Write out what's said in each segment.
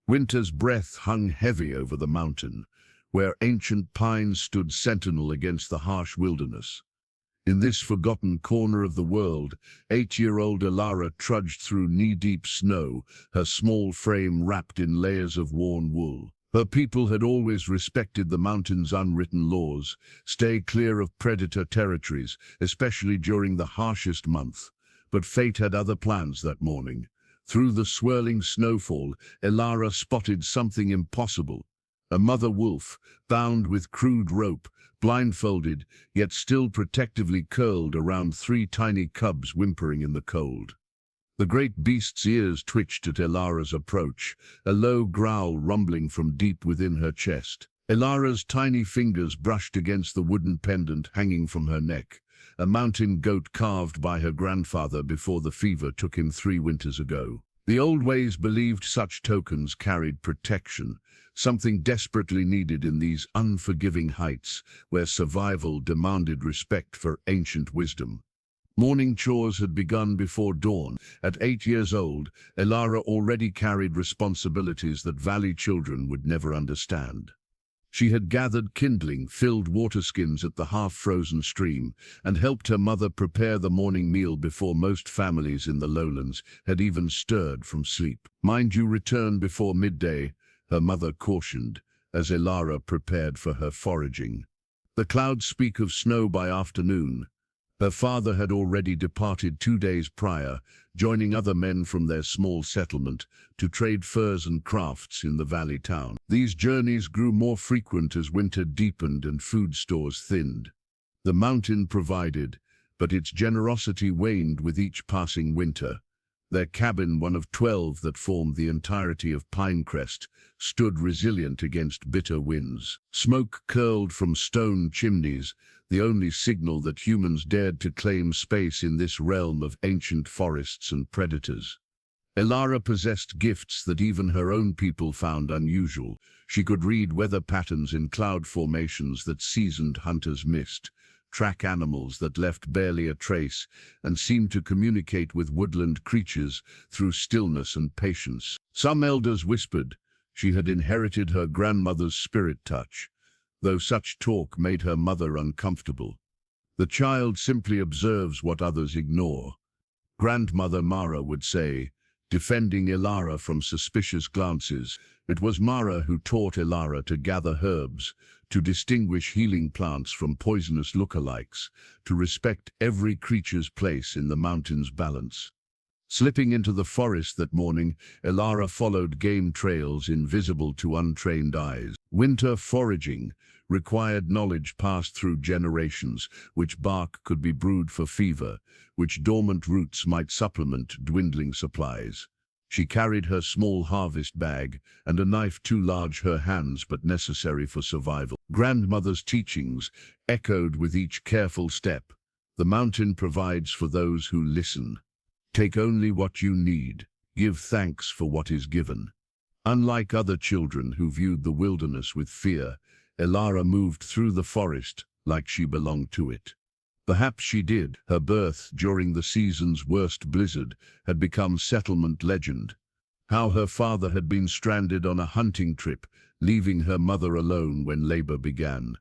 Winter's breath hung heavy over the mountain, where ancient pines stood sentinel against the harsh wilderness. In this forgotten corner of the world, 8-year-old Elara trudged through knee-deep snow, her small frame wrapped in layers of worn wool. Her people had always respected the mountain's unwritten laws: stay clear of predator territories, especially during the harshest month. But fate had other plans that morning. Through the swirling snowfall, Elara spotted something impossible. A mother wolf, bound with crude rope, blindfolded, yet still protectively curled around 3 tiny cubs whimpering in the cold. The great beast's ears twitched at Elara's approach, a low growl rumbling from deep within her chest. Elara's tiny fingers brushed against the wooden pendant hanging from her neck, a mountain goat carved by her grandfather before the fever took him 3 winters ago. The old ways believed such tokens carried protection, something desperately needed in these unforgiving heights where survival demanded respect for ancient wisdom. Morning chores had begun before dawn. At 8 years old, Elara already carried responsibilities that valley children would never understand. She had gathered kindling, filled waterskins at the half-frozen stream, and helped her mother prepare the morning meal before most families in the lowlands had even stirred from sleep. "Mind you return before midday," her mother cautioned, as Elara prepared for her foraging. The clouds speak of snow by afternoon. Her father had already departed 2 days prior, joining other men from their small settlement to trade furs and crafts in the valley town. These journeys grew more frequent as winter deepened and food stores thinned. The mountain provided, but its generosity waned with each passing winter. Their cabin, one of 12 that formed the entirety of Pinecrest, stood resilient against bitter winds. Smoke curled from stone chimneys, the only signal that humans dared to claim space in this realm of ancient forests and predators. Elara possessed gifts that even her own people found unusual. She could read weather patterns in cloud formations that seasoned hunters missed, track animals that left barely a trace, and seemed to communicate with woodland creatures through stillness and patience. Some elders whispered she had inherited her grandmother's spirit touch, though such talk made her mother uncomfortable. The child simply observes what others ignore. Grandmother Mara would say, defending Elara from suspicious glances. It was Mara who taught Elara to gather herbs, to distinguish healing plants from poisonous lookalikes, to respect every creature's place in the mountain's balance. Slipping into the forest that morning, Elara followed game trails invisible to untrained eyes. Winter foraging required knowledge passed through generations: which bark could be brewed for fever, which dormant roots might supplement dwindling supplies. She carried her small harvest bag and a knife too large her hands but necessary for survival. Grandmother's teachings echoed with each careful step. The mountain provides for those who listen. Take only what you need. Give thanks for what is given. Unlike other children who viewed the wilderness with fear, Elara moved through the forest like she belonged to it. Perhaps she did. Her birth during the season's worst blizzard had become settlement legend. How her father had been stranded on a hunting trip, leaving her mother alone when labor began.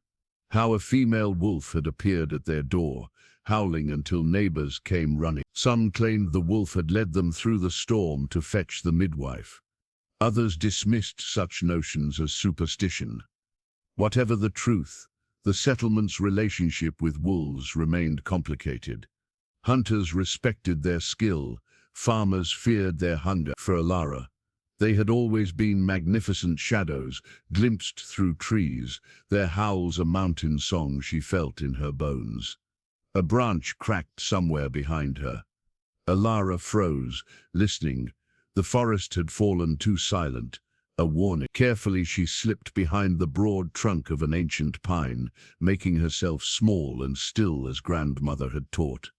How a female wolf had appeared at their door, howling until neighbors came running. Some claimed the wolf had led them through the storm to fetch the midwife. Others dismissed such notions as superstition. Whatever the truth, the settlement's relationship with wolves remained complicated. Hunters respected their skill, farmers feared their hunger. For Elara, they had always been magnificent shadows, glimpsed through trees, their howls a mountain song she felt in her bones. A branch cracked somewhere behind her. Elara froze, listening. The forest had fallen too silent. A warning. Carefully she slipped behind the broad trunk of an ancient pine, making herself small and still as grandmother had taught.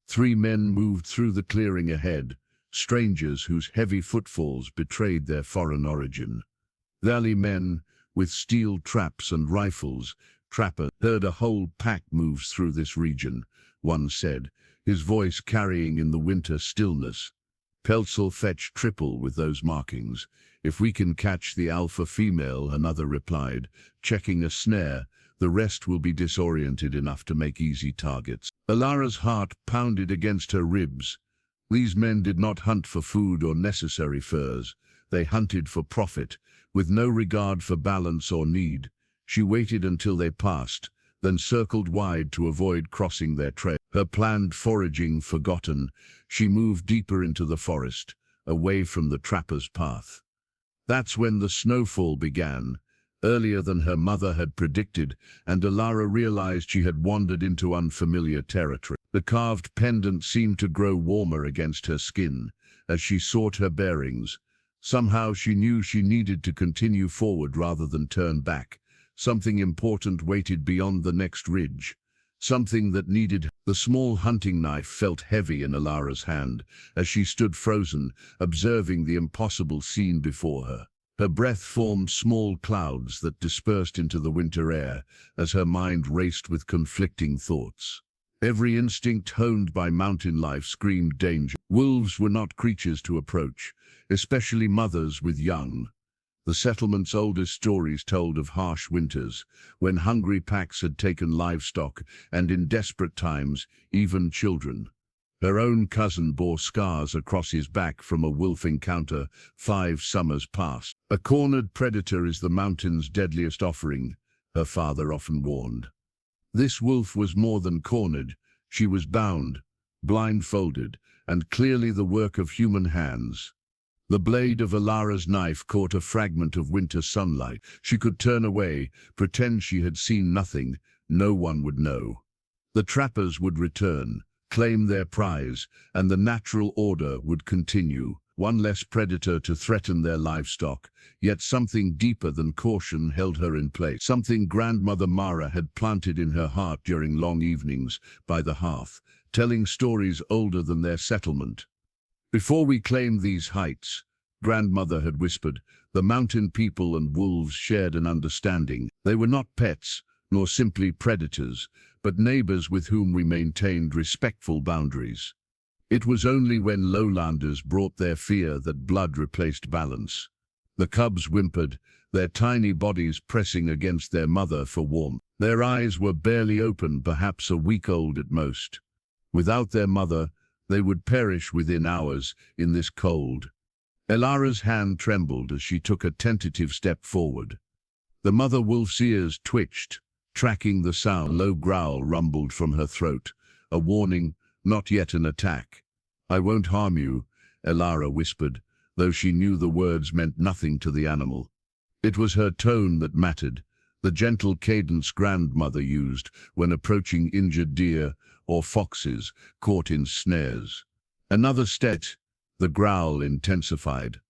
3 men moved through the clearing ahead, strangers whose heavy footfalls betrayed their foreign origin. Valley men, with steel traps and rifles, trappers. Heard a whole pack moves through this region, one said, his voice carrying in the winter stillness. Pelts'll fetch triple with those markings. If we can catch the alpha female, another replied, checking a snare. The rest will be disoriented enough to make easy targets. Elara's heart pounded against her ribs. These men did not hunt for food or necessary furs. They hunted for profit, with no regard for balance or need. She waited until they passed, then circled wide to avoid crossing their trail. Her planned foraging forgotten, she moved deeper into the forest, away from the trapper's path. That's when the snowfall began, earlier than her mother had predicted, and Elara realized she had wandered into unfamiliar territory. The carved pendant seemed to grow warmer against her skin as she sought her bearings. Somehow she knew she needed to continue forward rather than turn back. Something important waited beyond the next ridge. Something that needed. The small hunting knife felt heavy in Elara's hand as she stood frozen, observing the impossible scene before her. Her breath formed small clouds that dispersed into the winter air as her mind raced with conflicting thoughts. Every instinct honed by mountain life screamed danger. Wolves were not creatures to approach, especially mothers with young. The settlement's oldest stories told of harsh winters, when hungry packs had taken livestock, and in desperate times, even children. Her own cousin bore scars across his back from a wolf encounter 5 summers past. A cornered predator is the mountain's deadliest offering, her father often warned. This wolf was more than cornered. She was bound, blindfolded, and clearly the work of human hands. The blade of Elara's knife caught a fragment of winter sunlight. She could turn away, pretend she had seen nothing. No one would know. The trappers would return, claim their prize, and the natural order would continue. One less predator to threaten their livestock, yet something deeper than caution held her in place. Something Grandmother Mara had planted in her heart during long evenings by the hearth, telling stories older than their settlement. Before we claimed these heights, Grandmother had whispered, the mountain people and wolves shared an understanding. They were not pets, nor simply predators, but neighbors with whom we maintained respectful boundaries. It was only when lowlanders brought their fear that blood replaced balance. The cubs whimpered, their tiny bodies pressing against their mother for warmth. Their eyes were barely open, perhaps a week old at most. Without their mother, they would perish within hours in this cold. Elara's hand trembled as she took a tentative step forward. The mother wolf's ears twitched, tracking the sound. A low growl rumbled from her throat, a warning, not yet an attack. I won't harm you, Elara whispered, though she knew the words meant nothing to the animal. It was her tone that mattered, the gentle cadence Grandmother used when approaching injured deer or foxes caught in snares. Another step, the growl intensified.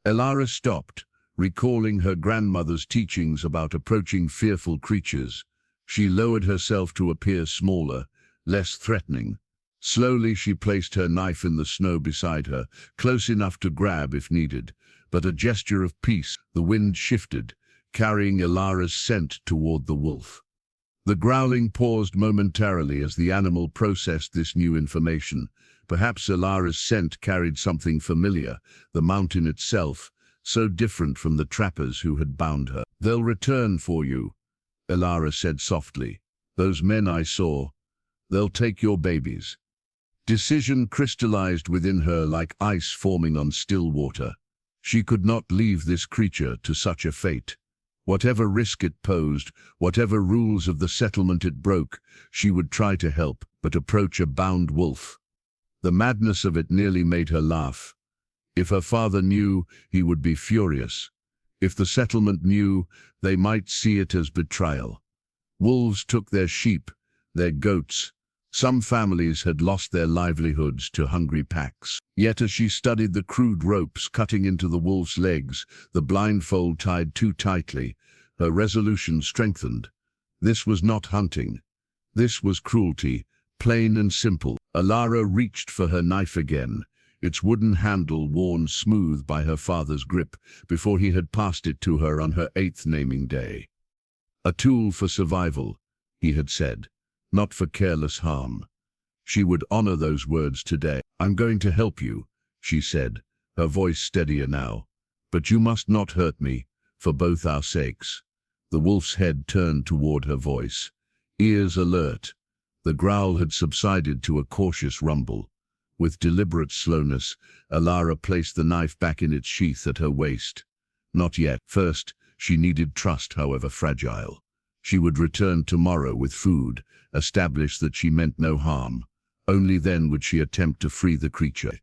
Elara stopped, recalling her grandmother's teachings about approaching fearful creatures. She lowered herself to appear smaller, less threatening. Slowly she placed her knife in the snow beside her, close enough to grab if needed, but a gesture of peace. The wind shifted, carrying Elara's scent toward the wolf. The growling paused momentarily as the animal processed this new information. Perhaps Elara's scent carried something familiar, the mountain itself, so different from the trappers who had bound her. They'll return for you, Elara said softly. Those men I saw, they'll take your babies. Decision crystallized within her like ice forming on still water. She could not leave this creature to such a fate. Whatever risk it posed, whatever rules of the settlement it broke, she would try to help, but approach a bound wolf. The madness of it nearly made her laugh. If her father knew, he would be furious. If the settlement knew, they might see it as betrayal. Wolves took their sheep, their goats. Some families had lost their livelihoods to hungry packs. Yet as she studied the crude ropes cutting into the wolf's legs, the blindfold tied too tightly, her resolution strengthened. This was not hunting. This was cruelty, plain and simple. Elara reached for her knife again, its wooden handle worn smooth by her father's grip before he had passed it to her on her 8th naming day. A tool for survival, he had said, not for careless harm. She would honor those words today. I'm going to help you, she said, her voice steadier now. "But you must not hurt me, for both our sakes." The wolf's head turned toward her voice, ears alert. The growl had subsided to a cautious rumble. With deliberate slowness, Elara placed the knife back in its sheath at her waist. Not yet. First, she needed trust, however fragile. She would return tomorrow with food, establish that she meant no harm. Only then would she attempt to free the creature.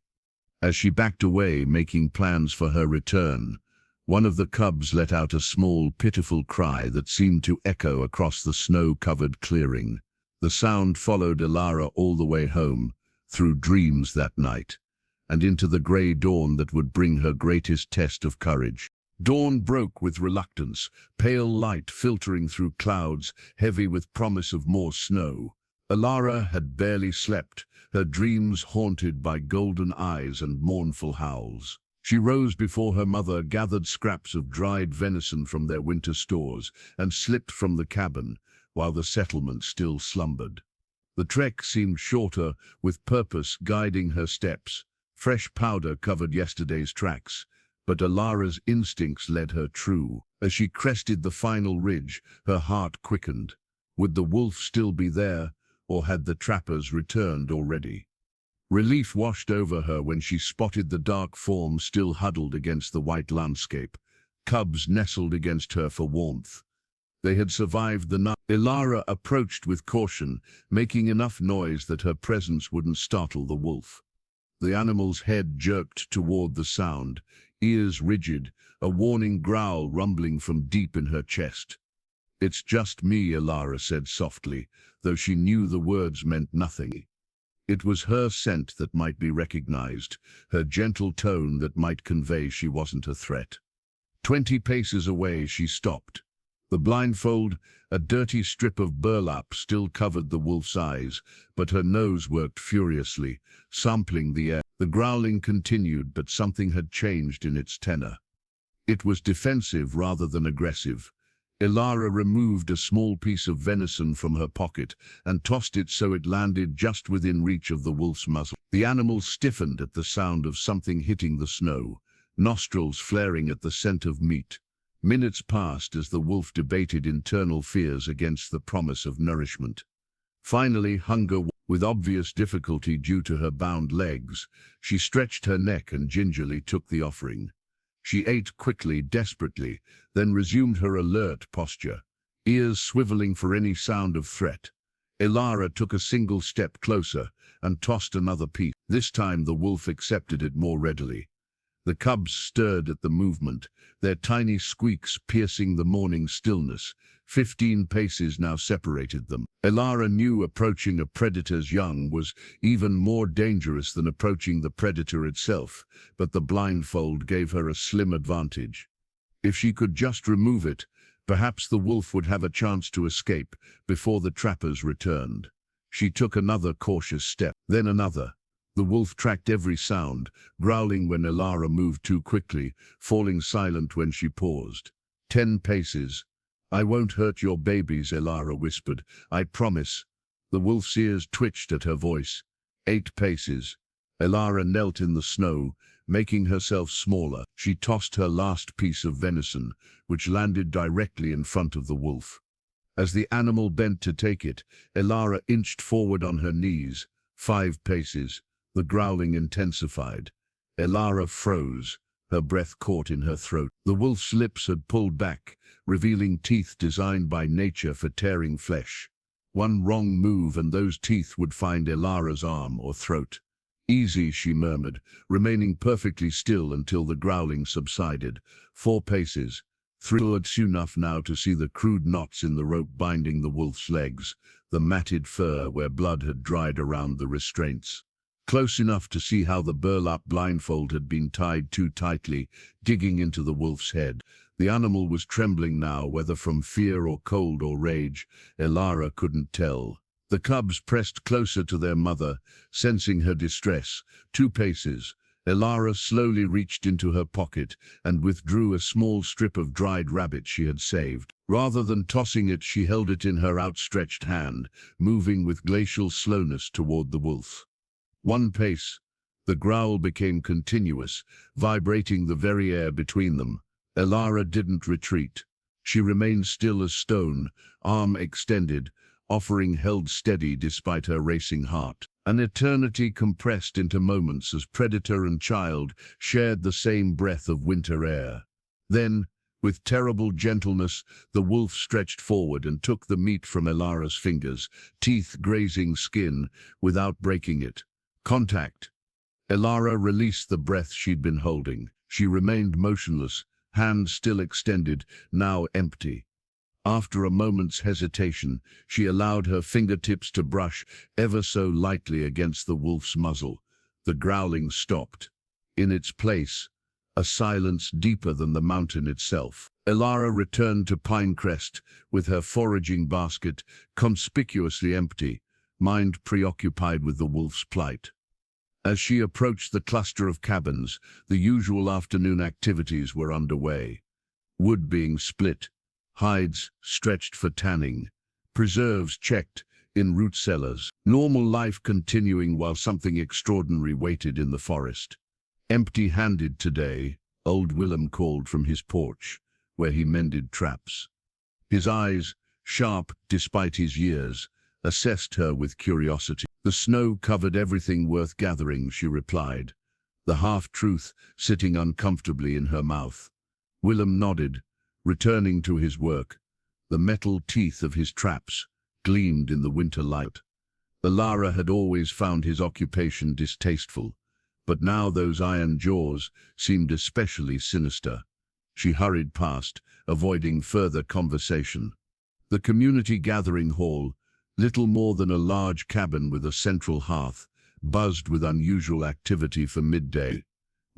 As she backed away, making plans for her return, one of the cubs let out a small, pitiful cry that seemed to echo across the snow-covered clearing. The sound followed Elara all the way home, through dreams that night, and into the grey dawn that would bring her greatest test of courage. Dawn broke with reluctance, pale light filtering through clouds, heavy with promise of more snow. Elara had barely slept, her dreams haunted by golden eyes and mournful howls. She rose before her mother, gathered scraps of dried venison from their winter stores, and slipped from the cabin, while the settlement still slumbered. The trek seemed shorter, with purpose guiding her steps. Fresh powder covered yesterday's tracks, but Elara's instincts led her true. As she crested the final ridge, her heart quickened. Would the wolf still be there, or had the trappers returned already? Relief washed over her when she spotted the dark form still huddled against the white landscape. Cubs nestled against her for warmth. They had survived the night. Elara approached with caution, making enough noise that her presence wouldn't startle the wolf. The animal's head jerked toward the sound, ears rigid, a warning growl rumbling from deep in her chest. "It's just me," Elara said softly, though she knew the words meant nothing. It was her scent that might be recognized, her gentle tone that might convey she wasn't a threat. 20 paces away, she stopped. The blindfold, a dirty strip of burlap, still covered the wolf's eyes, but her nose worked furiously, sampling the air. The growling continued, but something had changed in its tenor. It was defensive rather than aggressive. Elara removed a small piece of venison from her pocket and tossed it so it landed just within reach of the wolf's muzzle. The animal stiffened at the sound of something hitting the snow, nostrils flaring at the scent of meat. Minutes passed as the wolf debated internal fears against the promise of nourishment. Finally, hunger, with obvious difficulty due to her bound legs, she stretched her neck and gingerly took the offering. She ate quickly, desperately, then resumed her alert posture, ears swiveling for any sound of threat. Elara took a single step closer and tossed another piece. This time the wolf accepted it more readily. The cubs stirred at the movement, their tiny squeaks piercing the morning stillness. 15 paces now separated them. Elara knew approaching a predator's young was even more dangerous than approaching the predator itself, but the blindfold gave her a slim advantage. If she could just remove it, perhaps the wolf would have a chance to escape before the trappers returned. She took another cautious step, then another. The wolf tracked every sound, growling when Elara moved too quickly, falling silent when she paused. 10 paces. "I won't hurt your babies," Elara whispered. "I promise." The wolf's ears twitched at her voice. 8 paces. Elara knelt in the snow, making herself smaller. She tossed her last piece of venison, which landed directly in front of the wolf. As the animal bent to take it, Elara inched forward on her knees. 5 paces. The growling intensified. Elara froze, her breath caught in her throat. The wolf's lips had pulled back, revealing teeth designed by nature for tearing flesh. One wrong move and those teeth would find Elara's arm or throat. "Easy," she murmured, remaining perfectly still until the growling subsided. 4 paces. 3. It's enough now to see the crude knots in the rope binding the wolf's legs, the matted fur where blood had dried around the restraints. Close enough to see how the burlap blindfold had been tied too tightly, digging into the wolf's head. The animal was trembling now, whether from fear or cold or rage. Elara couldn't tell. The cubs pressed closer to their mother, sensing her distress. 2 paces. Elara slowly reached into her pocket and withdrew a small strip of dried rabbit she had saved. Rather than tossing it, she held it in her outstretched hand, moving with glacial slowness toward the wolf. 1 pace. The growl became continuous, vibrating the very air between them. Elara didn't retreat. She remained still as stone, arm extended, offering held steady despite her racing heart. An eternity compressed into moments as predator and child shared the same breath of winter air. Then, with terrible gentleness, the wolf stretched forward and took the meat from Elara's fingers, teeth grazing skin, without breaking it. Contact. Elara released the breath she'd been holding. She remained motionless, hands still extended, now empty. After a moment's hesitation, she allowed her fingertips to brush ever so lightly against the wolf's muzzle. The growling stopped. In its place, a silence deeper than the mountain itself. Elara returned to Pinecrest with her foraging basket conspicuously empty, mind preoccupied with the wolf's plight. As she approached the cluster of cabins, the usual afternoon activities were underway. Wood being split, hides stretched for tanning, preserves checked in root cellars, normal life continuing while something extraordinary waited in the forest. Empty-handed today, old Willem called from his porch, where he mended traps. His eyes, sharp despite his years, assessed her with curiosity. The snow covered everything worth gathering, she replied, the half-truth sitting uncomfortably in her mouth. Willem nodded, returning to his work. The metal teeth of his traps gleamed in the winter light. Elara had always found his occupation distasteful, but now those iron jaws seemed especially sinister. She hurried past, avoiding further conversation. The community gathering hall, little more than a large cabin with a central hearth, buzzed with unusual activity for midday.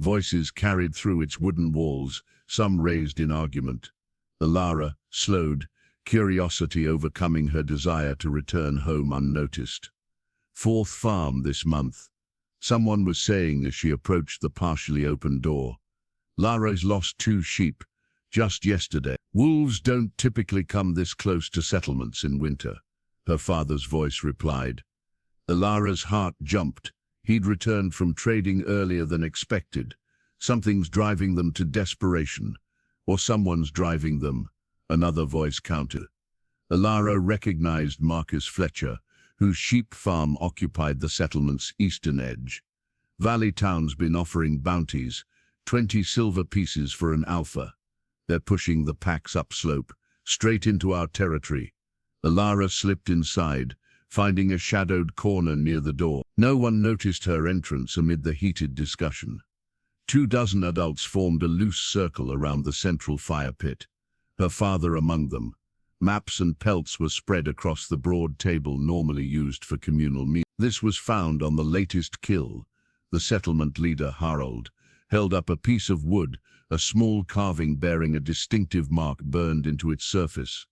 Voices carried through its wooden walls, some raised in argument. Elara slowed, curiosity overcoming her desire to return home unnoticed. Fourth farm this month, someone was saying as she approached the partially open door. Lara's lost 2 sheep, just yesterday. Wolves don't typically come this close to settlements in winter, her father's voice replied. Elara's heart jumped. He'd returned from trading earlier than expected. Something's driving them to desperation, or someone's driving them, another voice countered. Elara recognized Marcus Fletcher, whose sheep farm occupied the settlement's eastern edge. Valley Town's been offering bounties, 20 silver pieces for an alpha. They're pushing the packs upslope, straight into our territory. Elara slipped inside, finding a shadowed corner near the door. No one noticed her entrance amid the heated discussion. 24 adults formed a loose circle around the central fire pit, her father among them. Maps and pelts were spread across the broad table normally used for communal meals. This was found on the latest kill. The settlement leader, Harold, held up a piece of wood, a small carving bearing a distinctive mark burned into its surface.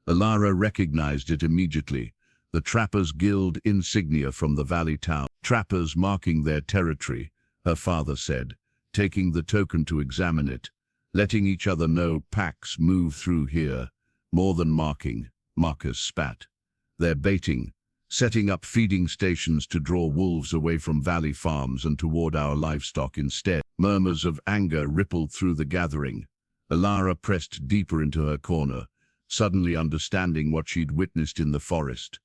Elara recognized it immediately, the Trappers' Guild insignia from the Valley Town. Trappers marking their territory, her father said, taking the token to examine it, letting each other know packs move through here. More than marking, Marcus spat. They're baiting, setting up feeding stations to draw wolves away from valley farms and toward our livestock instead. Murmurs of anger rippled through the gathering. Elara pressed deeper into her corner, suddenly understanding what she'd witnessed in the forest.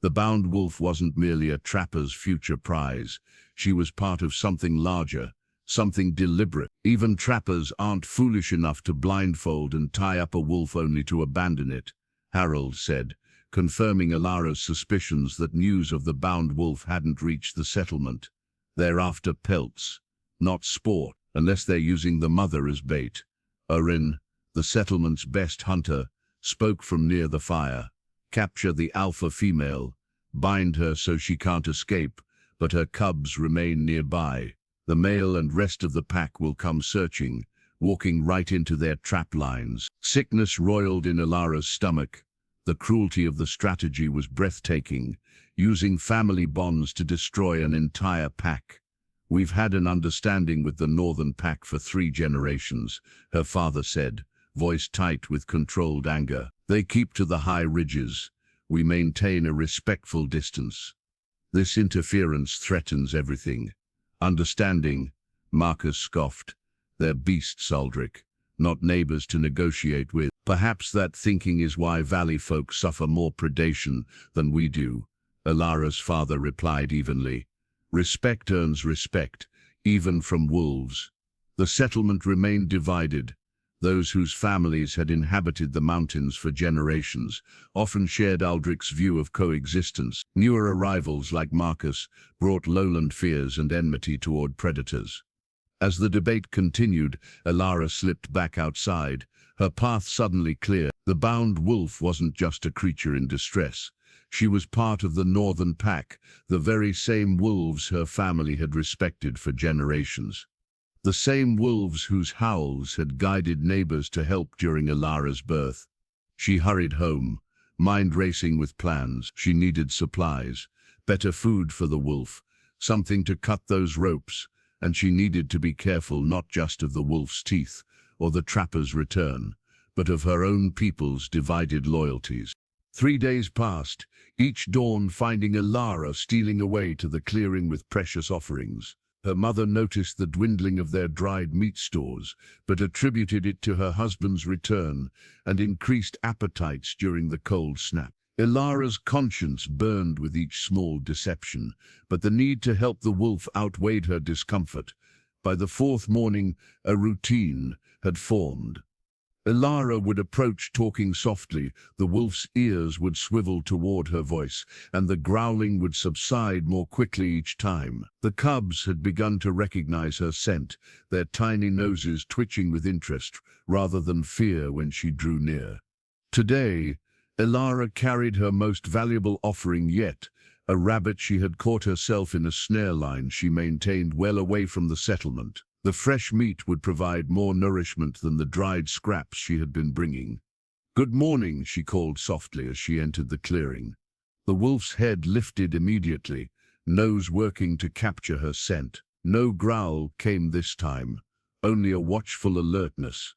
The bound wolf wasn't merely a trapper's future prize. She was part of something larger, something deliberate. Even trappers aren't foolish enough to blindfold and tie up a wolf only to abandon it, Harold said, confirming Elara's suspicions that news of the bound wolf hadn't reached the settlement. They're after pelts, not sport, unless they're using the mother as bait. Orin, the settlement's best hunter, spoke from near the fire. Capture the alpha female, bind her so she can't escape, but her cubs remain nearby. The male and rest of the pack will come searching, walking right into their trap lines. Sickness roiled in Elara's stomach. The cruelty of the strategy was breathtaking, using family bonds to destroy an entire pack. We've had an understanding with the northern pack for 3 generations, her father said, voice tight with controlled anger. They keep to the high ridges. We maintain a respectful distance. This interference threatens everything. Understanding, Marcus scoffed. They're beasts, Aldrich, not neighbors to negotiate with. Perhaps that thinking is why valley folk suffer more predation than we do, Elara's father replied evenly. Respect earns respect, even from wolves. The settlement remained divided. Those whose families had inhabited the mountains for generations often shared Aldrich's view of coexistence. Newer arrivals like Marcus brought lowland fears and enmity toward predators. As the debate continued, Elara slipped back outside, her path suddenly clear. The bound wolf wasn't just a creature in distress. She was part of the northern pack, the very same wolves her family had respected for generations. The same wolves whose howls had guided neighbors to help during Elara's birth. She hurried home, mind racing with plans. She needed supplies, better food for the wolf, something to cut those ropes, and she needed to be careful not just of the wolf's teeth or the trapper's return, but of her own people's divided loyalties. 3 days passed, each dawn finding Elara stealing away to the clearing with precious offerings. Her mother noticed the dwindling of their dried meat stores, but attributed it to her husband's return and increased appetites during the cold snap. Elara's conscience burned with each small deception, but the need to help the wolf outweighed her discomfort. By the 4th morning, a routine had formed. Elara would approach talking softly, the wolf's ears would swivel toward her voice, and the growling would subside more quickly each time. The cubs had begun to recognize her scent, their tiny noses twitching with interest rather than fear when she drew near. Today, Elara carried her most valuable offering yet, a rabbit she had caught herself in a snare line she maintained well away from the settlement. The fresh meat would provide more nourishment than the dried scraps she had been bringing. "Good morning," she called softly as she entered the clearing. The wolf's head lifted immediately, nose working to capture her scent. No growl came this time, only a watchful alertness.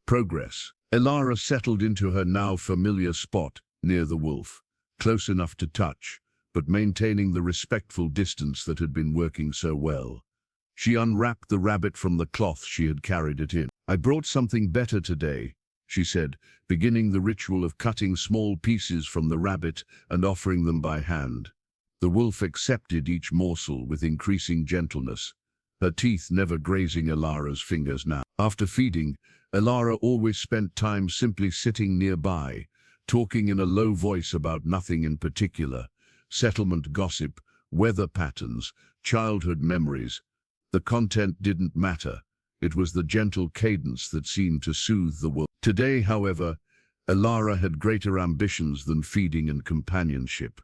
Progress. Elara settled into her now familiar spot near the wolf, close enough to touch, but maintaining the respectful distance that had been working so well. She unwrapped the rabbit from the cloth she had carried it in. "I brought something better today," she said, beginning the ritual of cutting small pieces from the rabbit and offering them by hand. The wolf accepted each morsel with increasing gentleness, her teeth never grazing Elara's fingers now. After feeding, Elara always spent time simply sitting nearby, talking in a low voice about nothing in particular, settlement gossip, weather patterns, childhood memories. The content didn't matter. It was the gentle cadence that seemed to soothe the wolf. Today, however, Elara had greater ambitions than feeding and companionship.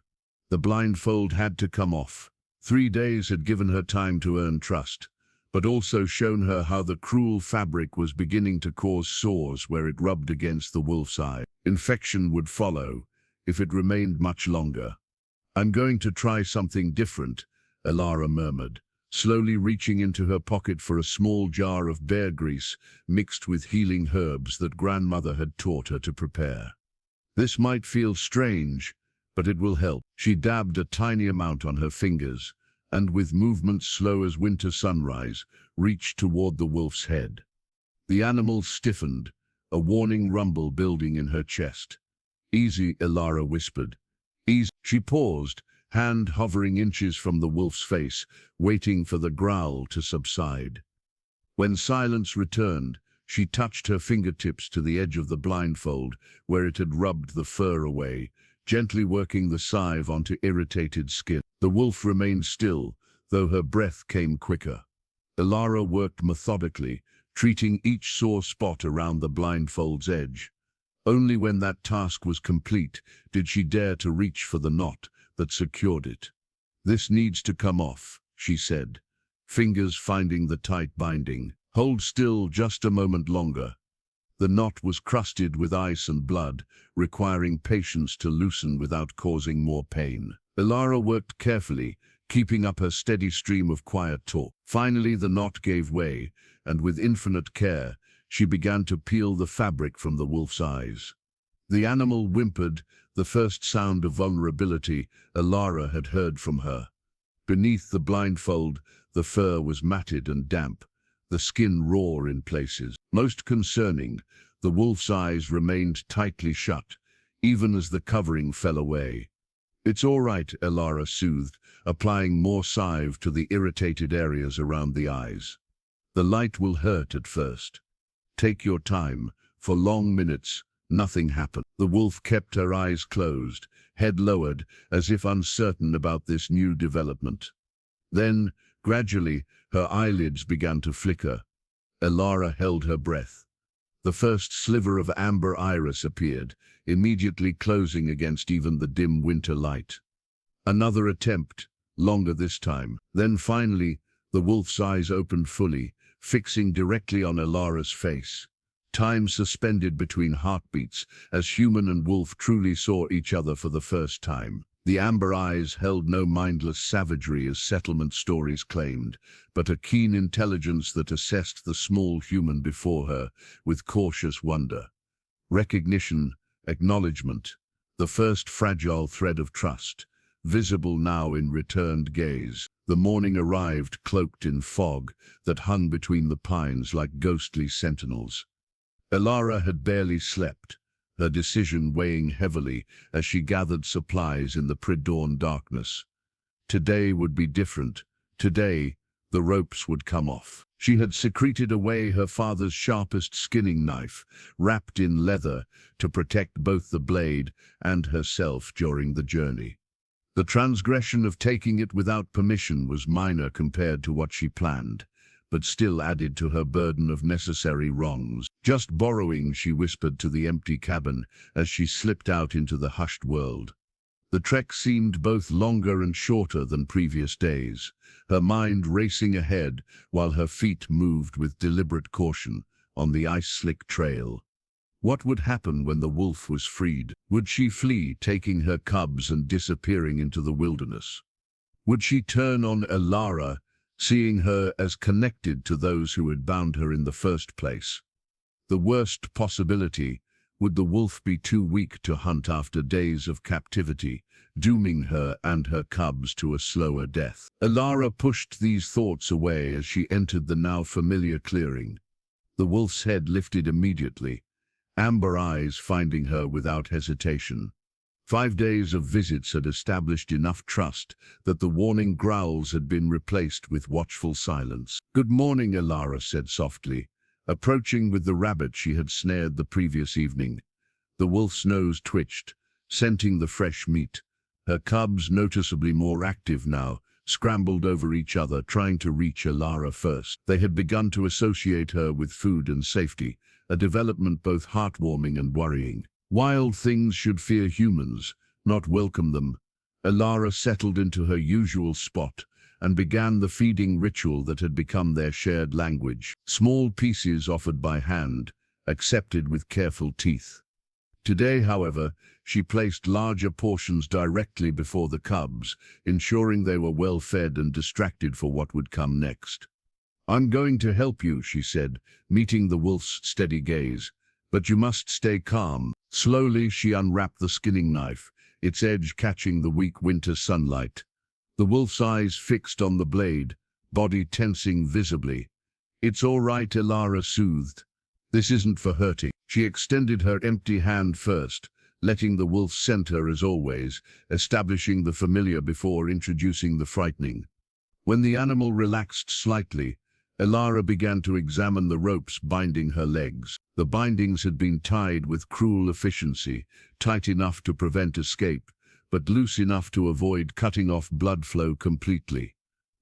The blindfold had to come off. 3 days had given her time to earn trust, but also shown her how the cruel fabric was beginning to cause sores where it rubbed against the wolf's eye. Infection would follow if it remained much longer. "I'm going to try something different," Elara murmured, slowly reaching into her pocket for a small jar of bear grease mixed with healing herbs that grandmother had taught her to prepare. "This might feel strange, but it will help." She dabbed a tiny amount on her fingers, and with movements slow as winter sunrise, reached toward the wolf's head. The animal stiffened, a warning rumble building in her chest. "Easy," Elara whispered. "Easy." She paused, hand hovering inches from the wolf's face, waiting for the growl to subside. When silence returned, she touched her fingertips to the edge of the blindfold, where it had rubbed the fur away, gently working the scythe onto irritated skin. The wolf remained still, though her breath came quicker. Elara worked methodically, treating each sore spot around the blindfold's edge. Only when that task was complete did she dare to reach for the knot that secured it. "This needs to come off," she said, fingers finding the tight binding. "Hold still just a moment longer." The knot was crusted with ice and blood, requiring patience to loosen without causing more pain. Elara worked carefully, keeping up her steady stream of quiet talk. Finally, the knot gave way, and with infinite care, she began to peel the fabric from the wolf's eyes. The animal whimpered, the first sound of vulnerability Elara had heard from her. Beneath the blindfold, the fur was matted and damp, the skin raw in places. Most concerning, the wolf's eyes remained tightly shut, even as the covering fell away. "It's all right," Elara soothed, applying more salve to the irritated areas around the eyes. "The light will hurt at first. Take your time." For long minutes, nothing happened. The wolf kept her eyes closed, head lowered, as if uncertain about this new development. Then, gradually, her eyelids began to flicker. Elara held her breath. The first sliver of amber iris appeared, immediately closing against even the dim winter light. Another attempt, longer this time. Then finally, the wolf's eyes opened fully, fixing directly on Elara's face. Time suspended between heartbeats, as human and wolf truly saw each other for the first time. The amber eyes held no mindless savagery as settlement stories claimed, but a keen intelligence that assessed the small human before her with cautious wonder. Recognition, acknowledgement, the first fragile thread of trust, visible now in returned gaze. The morning arrived cloaked in fog that hung between the pines like ghostly sentinels. Elara had barely slept, her decision weighing heavily as she gathered supplies in the pre-dawn darkness. Today would be different. Today, the ropes would come off. She had secreted away her father's sharpest skinning knife, wrapped in leather, to protect both the blade and herself during the journey. The transgression of taking it without permission was minor compared to what she planned, but still added to her burden of necessary wrongs. "Just borrowing," she whispered to the empty cabin as she slipped out into the hushed world. The trek seemed both longer and shorter than previous days, her mind racing ahead while her feet moved with deliberate caution on the ice-slick trail. What would happen when the wolf was freed? Would she flee, taking her cubs and disappearing into the wilderness? Would she turn on Elara, seeing her as connected to those who had bound her in the first place? The worst possibility, would the wolf be too weak to hunt after days of captivity, dooming her and her cubs to a slower death? Elara pushed these thoughts away as she entered the now familiar clearing. The wolf's head lifted immediately, amber eyes finding her without hesitation. 5 days of visits had established enough trust that the warning growls had been replaced with watchful silence. "Good morning," Elara said softly, approaching with the rabbit she had snared the previous evening. The wolf's nose twitched, scenting the fresh meat. Her cubs, noticeably more active now, scrambled over each other, trying to reach Elara first. They had begun to associate her with food and safety, a development both heartwarming and worrying. Wild things should fear humans, not welcome them. Elara settled into her usual spot and began the feeding ritual that had become their shared language. Small pieces offered by hand, accepted with careful teeth. Today, however, she placed larger portions directly before the cubs, ensuring they were well fed and distracted for what would come next. "I'm going to help you," she said, meeting the wolf's steady gaze. "But you must stay calm." Slowly, she unwrapped the skinning knife, its edge catching the weak winter sunlight. The wolf's eyes fixed on the blade, body tensing visibly. "It's all right," Elara soothed. "This isn't for hurting." She extended her empty hand first, letting the wolf scent her as always, establishing the familiar before introducing the frightening. When the animal relaxed slightly, Elara began to examine the ropes binding her legs. The bindings had been tied with cruel efficiency, tight enough to prevent escape, but loose enough to avoid cutting off blood flow completely.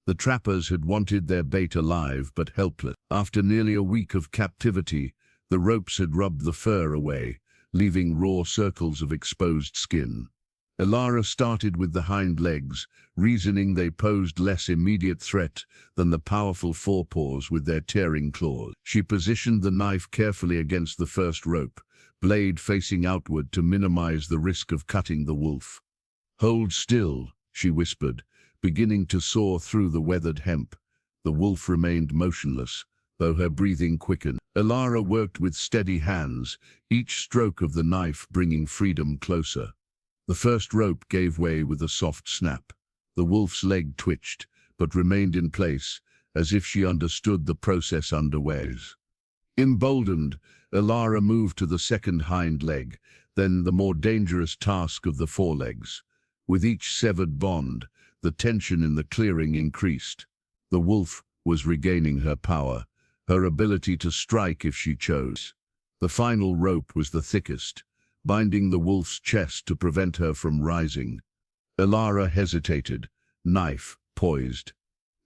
The trappers had wanted their bait alive but helpless. After nearly a week of captivity, the ropes had rubbed the fur away, leaving raw circles of exposed skin. Elara started with the hind legs, reasoning they posed less immediate threat than the powerful forepaws with their tearing claws. She positioned the knife carefully against the first rope, blade facing outward to minimize the risk of cutting the wolf. "Hold still," she whispered, beginning to saw through the weathered hemp. The wolf remained motionless, though her breathing quickened. Elara worked with steady hands, each stroke of the knife bringing freedom closer. The first rope gave way with a soft snap. The wolf's leg twitched, but remained in place, as if she understood the process underway. Emboldened, Elara moved to the second hind leg, then the more dangerous task of the forelegs. With each severed bond, the tension in the clearing increased. The wolf was regaining her power, her ability to strike if she chose. The final rope was the thickest, binding the wolf's chest to prevent her from rising. Elara hesitated, knife poised.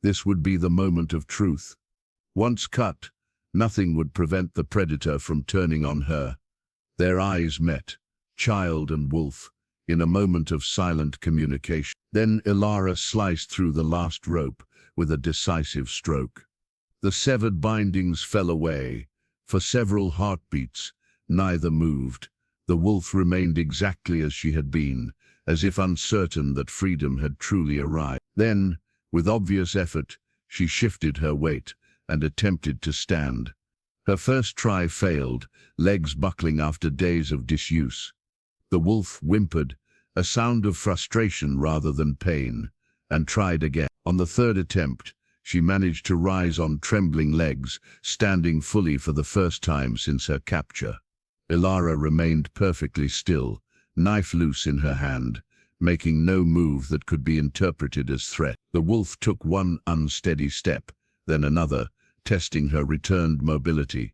This would be the moment of truth. Once cut, nothing would prevent the predator from turning on her. Their eyes met, child and wolf, in a moment of silent communication. Then Elara sliced through the last rope with a decisive stroke. The severed bindings fell away. For several heartbeats, neither moved. The wolf remained exactly as she had been, as if uncertain that freedom had truly arrived. Then, with obvious effort, she shifted her weight and attempted to stand. Her first try failed, legs buckling after days of disuse. The wolf whimpered, a sound of frustration rather than pain, and tried again. On the third attempt, she managed to rise on trembling legs, standing fully for the first time since her capture. Elara remained perfectly still, knife loose in her hand, making no move that could be interpreted as threat. The wolf took one unsteady step, then another, testing her returned mobility.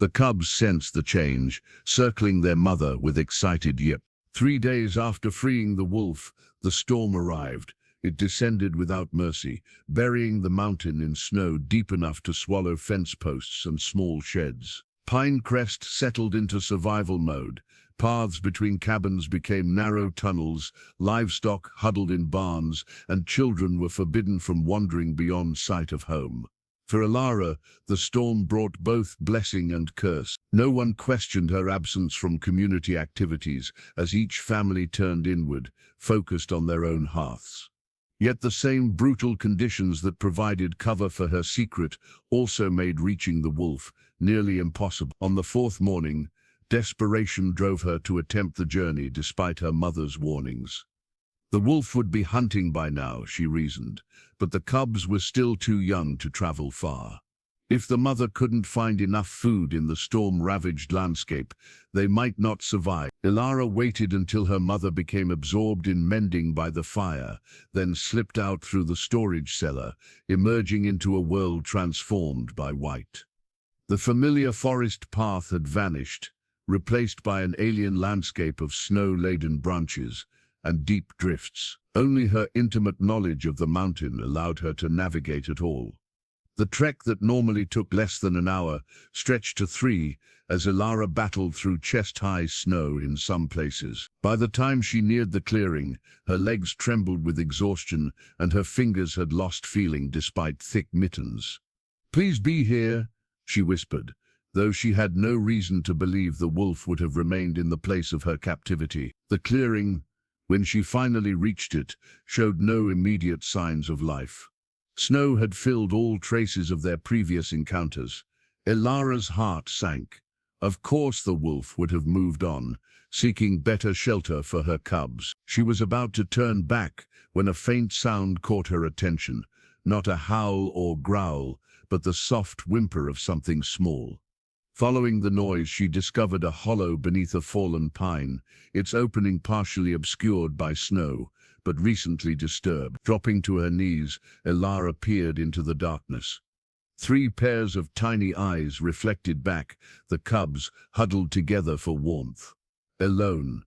The cubs sensed the change, circling their mother with excited yips. 3 days after freeing the wolf, the storm arrived. It descended without mercy, burying the mountain in snow deep enough to swallow fence posts and small sheds. Pinecrest settled into survival mode. Paths between cabins became narrow tunnels, livestock huddled in barns, and children were forbidden from wandering beyond sight of home. For Elara, the storm brought both blessing and curse. No one questioned her absence from community activities, as each family turned inward, focused on their own hearths. Yet the same brutal conditions that provided cover for her secret also made reaching the wolf nearly impossible. On the fourth morning, desperation drove her to attempt the journey despite her mother's warnings. The wolf would be hunting by now, she reasoned, but the cubs were still too young to travel far. If the mother couldn't find enough food in the storm-ravaged landscape, they might not survive. Elara waited until her mother became absorbed in mending by the fire, then slipped out through the storage cellar, emerging into a world transformed by white. The familiar forest path had vanished, replaced by an alien landscape of snow-laden branches and deep drifts. Only her intimate knowledge of the mountain allowed her to navigate at all. The trek that normally took less than an hour stretched to 3 as Elara battled through chest-high snow in some places. By the time she neared the clearing, her legs trembled with exhaustion and her fingers had lost feeling despite thick mittens. "Please be here," she whispered, though she had no reason to believe the wolf would have remained in the place of her captivity. The clearing, when she finally reached it, showed no immediate signs of life. Snow had filled all traces of their previous encounters. Elara's heart sank. Of course the wolf would have moved on, seeking better shelter for her cubs. She was about to turn back when a faint sound caught her attention, not a howl or growl, but the soft whimper of something small. Following the noise, she discovered a hollow beneath a fallen pine, its opening partially obscured by snow, but recently disturbed. Dropping to her knees, Elara peered into the darkness. 3 pairs of tiny eyes reflected back, the cubs huddled together for warmth. "Alone.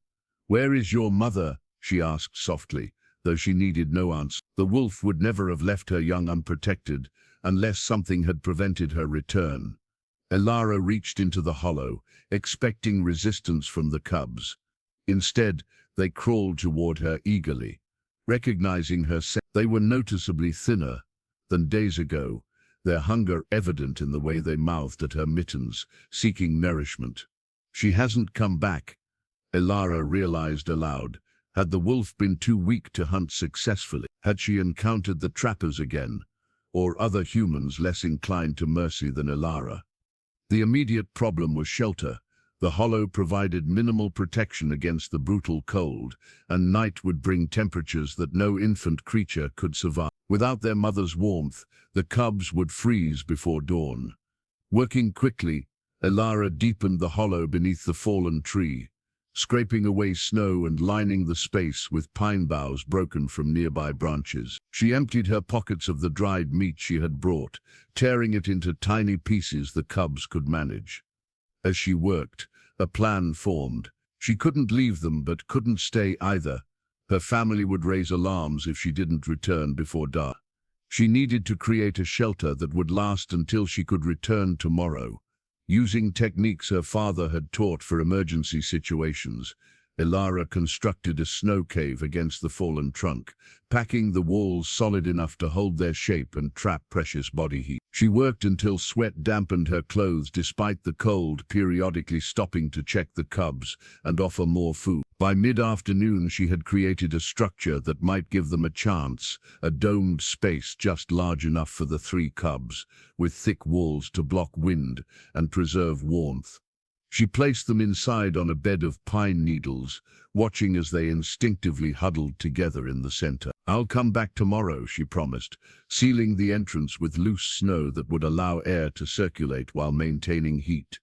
Where is your mother?" she asked softly, though she needed no answer. The wolf would never have left her young unprotected, unless something had prevented her return. Elara reached into the hollow, expecting resistance from the cubs. Instead, they crawled toward her eagerly. Recognizing her, they were noticeably thinner than days ago, their hunger evident in the way they mouthed at her mittens, seeking nourishment. "She hasn't come back," Elara realized aloud. Had the wolf been too weak to hunt successfully? Had she encountered the trappers again, or other humans less inclined to mercy than Elara? The immediate problem was shelter. The hollow provided minimal protection against the brutal cold, and night would bring temperatures that no infant creature could survive. Without their mother's warmth, the cubs would freeze before dawn. Working quickly, Elara deepened the hollow beneath the fallen tree, scraping away snow and lining the space with pine boughs broken from nearby branches. She emptied her pockets of the dried meat she had brought, tearing it into tiny pieces the cubs could manage. As she worked, a plan formed. She couldn't leave them but couldn't stay either. Her family would raise alarms if she didn't return before dark. She needed to create a shelter that would last until she could return tomorrow. Using techniques her father had taught for emergency situations, Elara constructed a snow cave against the fallen trunk, packing the walls solid enough to hold their shape and trap precious body heat. She worked until sweat dampened her clothes despite the cold, periodically stopping to check the cubs and offer more food. By mid-afternoon she had created a structure that might give them a chance, a domed space just large enough for the 3 cubs, with thick walls to block wind and preserve warmth. She placed them inside on a bed of pine needles, watching as they instinctively huddled together in the center. "I'll come back tomorrow," she promised, sealing the entrance with loose snow that would allow air to circulate while maintaining heat.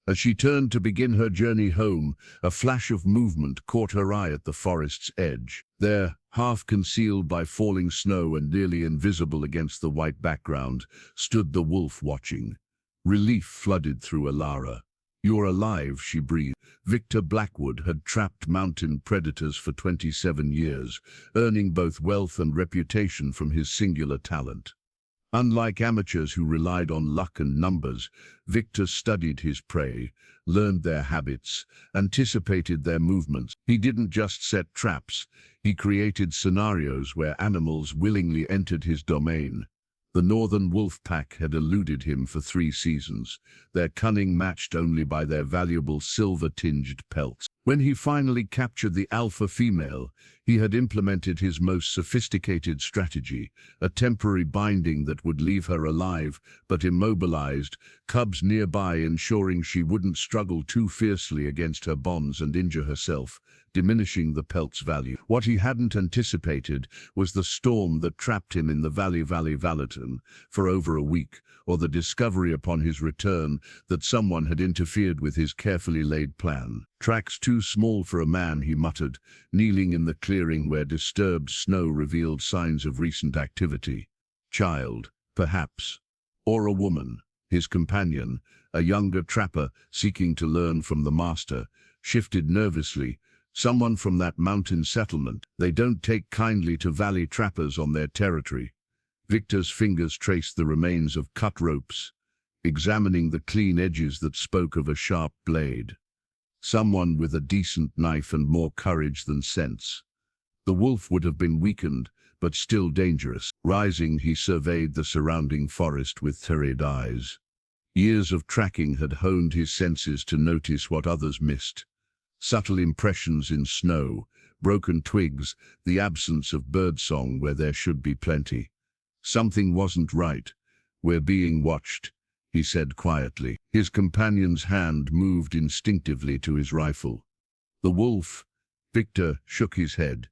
As she turned to begin her journey home, a flash of movement caught her eye at the forest's edge. There, half concealed by falling snow and nearly invisible against the white background, stood the wolf watching. Relief flooded through Elara. "You're alive," she breathed. Victor Blackwood had trapped mountain predators for 27 years, earning both wealth and reputation from his singular talent. Unlike amateurs who relied on luck and numbers, Victor studied his prey, learned their habits, anticipated their movements. He didn't just set traps, he created scenarios where animals willingly entered his domain. The northern wolf pack had eluded him for 3 seasons, their cunning matched only by their valuable silver-tinged pelts. When he finally captured the alpha female, he had implemented his most sophisticated strategy, a temporary binding that would leave her alive but immobilized, cubs nearby ensuring she wouldn't struggle too fiercely against her bonds and injure herself, diminishing the pelt's value. What he hadn't anticipated was the storm that trapped him in the Valley Valaton for over a week, or the discovery upon his return that someone had interfered with his carefully laid plan. "Tracks too small for a man," he muttered, kneeling in the clearing where disturbed snow revealed signs of recent activity. "Child, perhaps. Or a woman." His companion, a younger trapper seeking to learn from the master, shifted nervously. "Someone from that mountain settlement. They don't take kindly to valley trappers on their territory." Victor's fingers traced the remains of cut ropes, examining the clean edges that spoke of a sharp blade. Someone with a decent knife and more courage than sense. The wolf would have been weakened, but still dangerous. Rising, he surveyed the surrounding forest with teary eyes. Years of tracking had honed his senses to notice what others missed. Subtle impressions in snow, broken twigs, the absence of birdsong where there should be plenty. Something wasn't right. "We're being watched," he said quietly. His companion's hand moved instinctively to his rifle. "The wolf," Victor shook his head.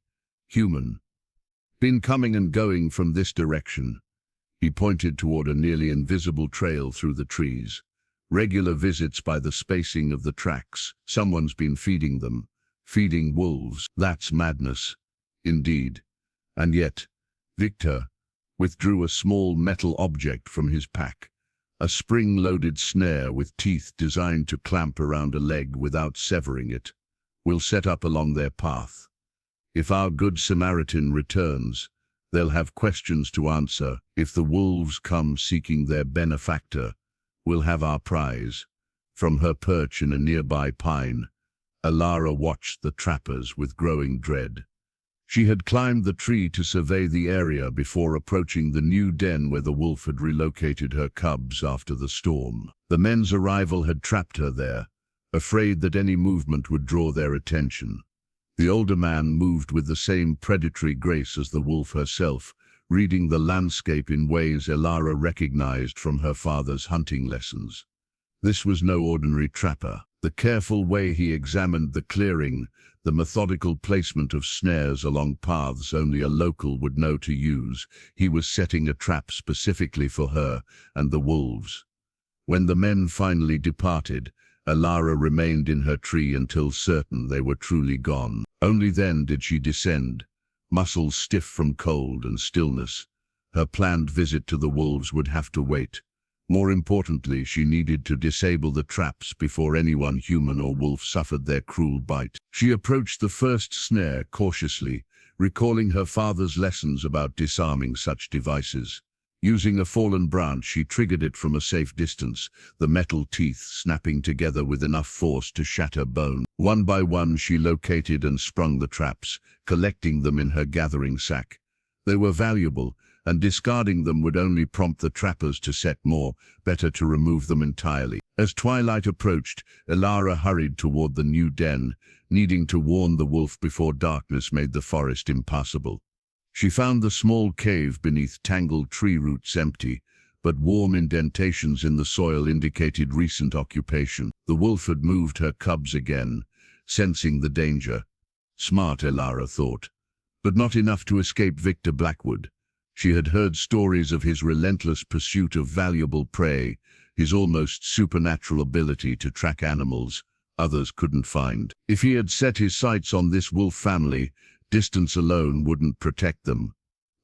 "Human. Been coming and going from this direction." He pointed toward a nearly invisible trail through the trees. "Regular visits by the spacing of the tracks. Someone's been feeding them. Feeding wolves. That's madness." "Indeed." And yet, Victor withdrew a small metal object from his pack, a spring-loaded snare with teeth designed to clamp around a leg without severing it. "We'll set up along their path. If our good Samaritan returns, they'll have questions to answer. If the wolves come seeking their benefactor, we'll have our prize." From her perch in a nearby pine, Elara watched the trappers with growing dread. She had climbed the tree to survey the area before approaching the new den where the wolf had relocated her cubs after the storm. The men's arrival had trapped her there, afraid that any movement would draw their attention. The older man moved with the same predatory grace as the wolf herself, reading the landscape in ways Elara recognized from her father's hunting lessons. This was no ordinary trapper. The careful way he examined the clearing, the methodical placement of snares along paths only a local would know to use, he was setting a trap specifically for her and the wolves. When the men finally departed, Elara remained in her tree until certain they were truly gone. Only then did she descend, muscles stiff from cold and stillness. Her planned visit to the wolves would have to wait. More importantly, she needed to disable the traps before anyone, human or wolf, suffered their cruel bite. She approached the first snare cautiously, recalling her father's lessons about disarming such devices. Using a fallen branch, she triggered it from a safe distance, the metal teeth snapping together with enough force to shatter bone. One by one, she located and sprung the traps, collecting them in her gathering sack. They were valuable, and discarding them would only prompt the trappers to set more. Better to remove them entirely. As twilight approached, Elara hurried toward the new den, needing to warn the wolf before darkness made the forest impassable. She found the small cave beneath tangled tree roots empty, but warm indentations in the soil indicated recent occupation. The wolf had moved her cubs again, sensing the danger. Smart, Elara thought, but not enough to escape Victor Blackwood. She had heard stories of his relentless pursuit of valuable prey, his almost supernatural ability to track animals others couldn't find. If he had set his sights on this wolf family, distance alone wouldn't protect them.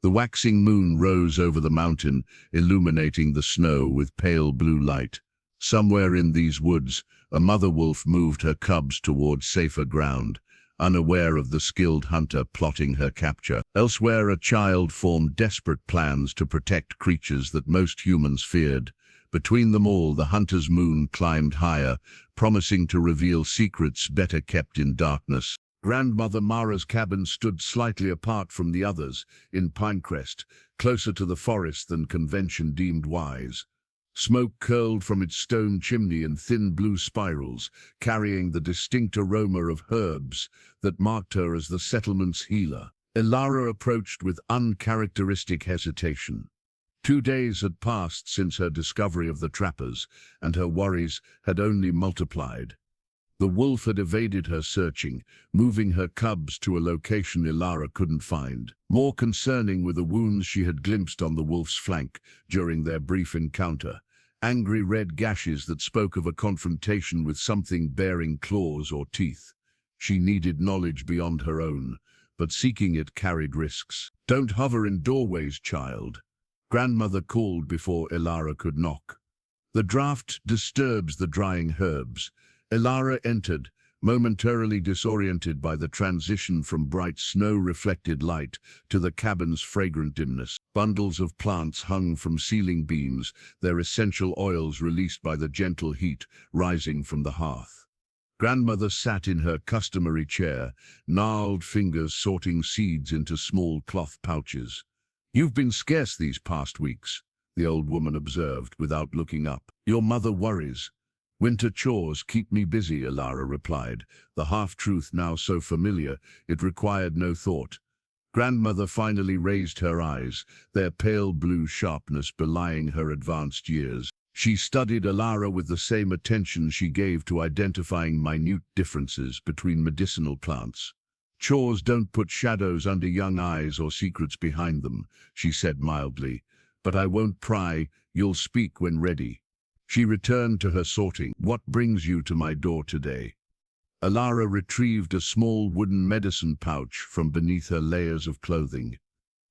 The waxing moon rose over the mountain, illuminating the snow with pale blue light. Somewhere in these woods, a mother wolf moved her cubs toward safer ground, unaware of the skilled hunter plotting her capture. Elsewhere, a child formed desperate plans to protect creatures that most humans feared. Between them all, the hunter's moon climbed higher, promising to reveal secrets better kept in darkness. Grandmother Mara's cabin stood slightly apart from the others, in Pinecrest, closer to the forest than convention deemed wise. Smoke curled from its stone chimney in thin blue spirals, carrying the distinct aroma of herbs that marked her as the settlement's healer. Elara approached with uncharacteristic hesitation. 2 days had passed since her discovery of the trappers, and her worries had only multiplied. The wolf had evaded her searching, moving her cubs to a location Elara couldn't find. More concerning were the wounds she had glimpsed on the wolf's flank during their brief encounter. Angry red gashes that spoke of a confrontation with something bearing claws or teeth. She needed knowledge beyond her own, but seeking it carried risks. "Don't hover in doorways, child," Grandmother called before Elara could knock. "The draft disturbs the drying herbs." Elara entered, momentarily disoriented by the transition from bright snow-reflected light to the cabin's fragrant dimness. Bundles of plants hung from ceiling beams, their essential oils released by the gentle heat rising from the hearth. Grandmother sat in her customary chair, gnarled fingers sorting seeds into small cloth pouches. "You've been scarce these past weeks," the old woman observed without looking up. "Your mother worries." "Winter chores keep me busy," Elara replied, the half-truth now so familiar it required no thought. Grandmother finally raised her eyes, their pale blue sharpness belying her advanced years. She studied Elara with the same attention she gave to identifying minute differences between medicinal plants. "Chores don't put shadows under young eyes or secrets behind them," she said mildly. "But I won't pry, you'll speak when ready." She returned to her sorting. "What brings you to my door today?" Elara retrieved a small wooden medicine pouch from beneath her layers of clothing.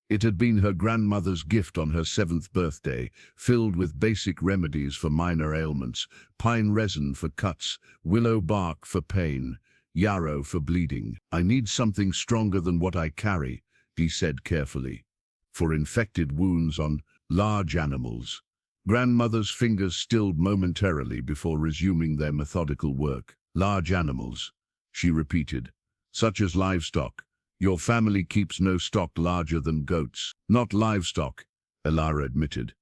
It had been her grandmother's gift on her 7th birthday, filled with basic remedies for minor ailments: pine resin for cuts, willow bark for pain, yarrow for bleeding. "I need something stronger than what I carry," he said carefully. "For infected wounds on large animals." Grandmother's fingers stilled momentarily before resuming their methodical work. "Large animals," she repeated. "Such as livestock. Your family keeps no stock larger than goats." "Not livestock," Elara admitted.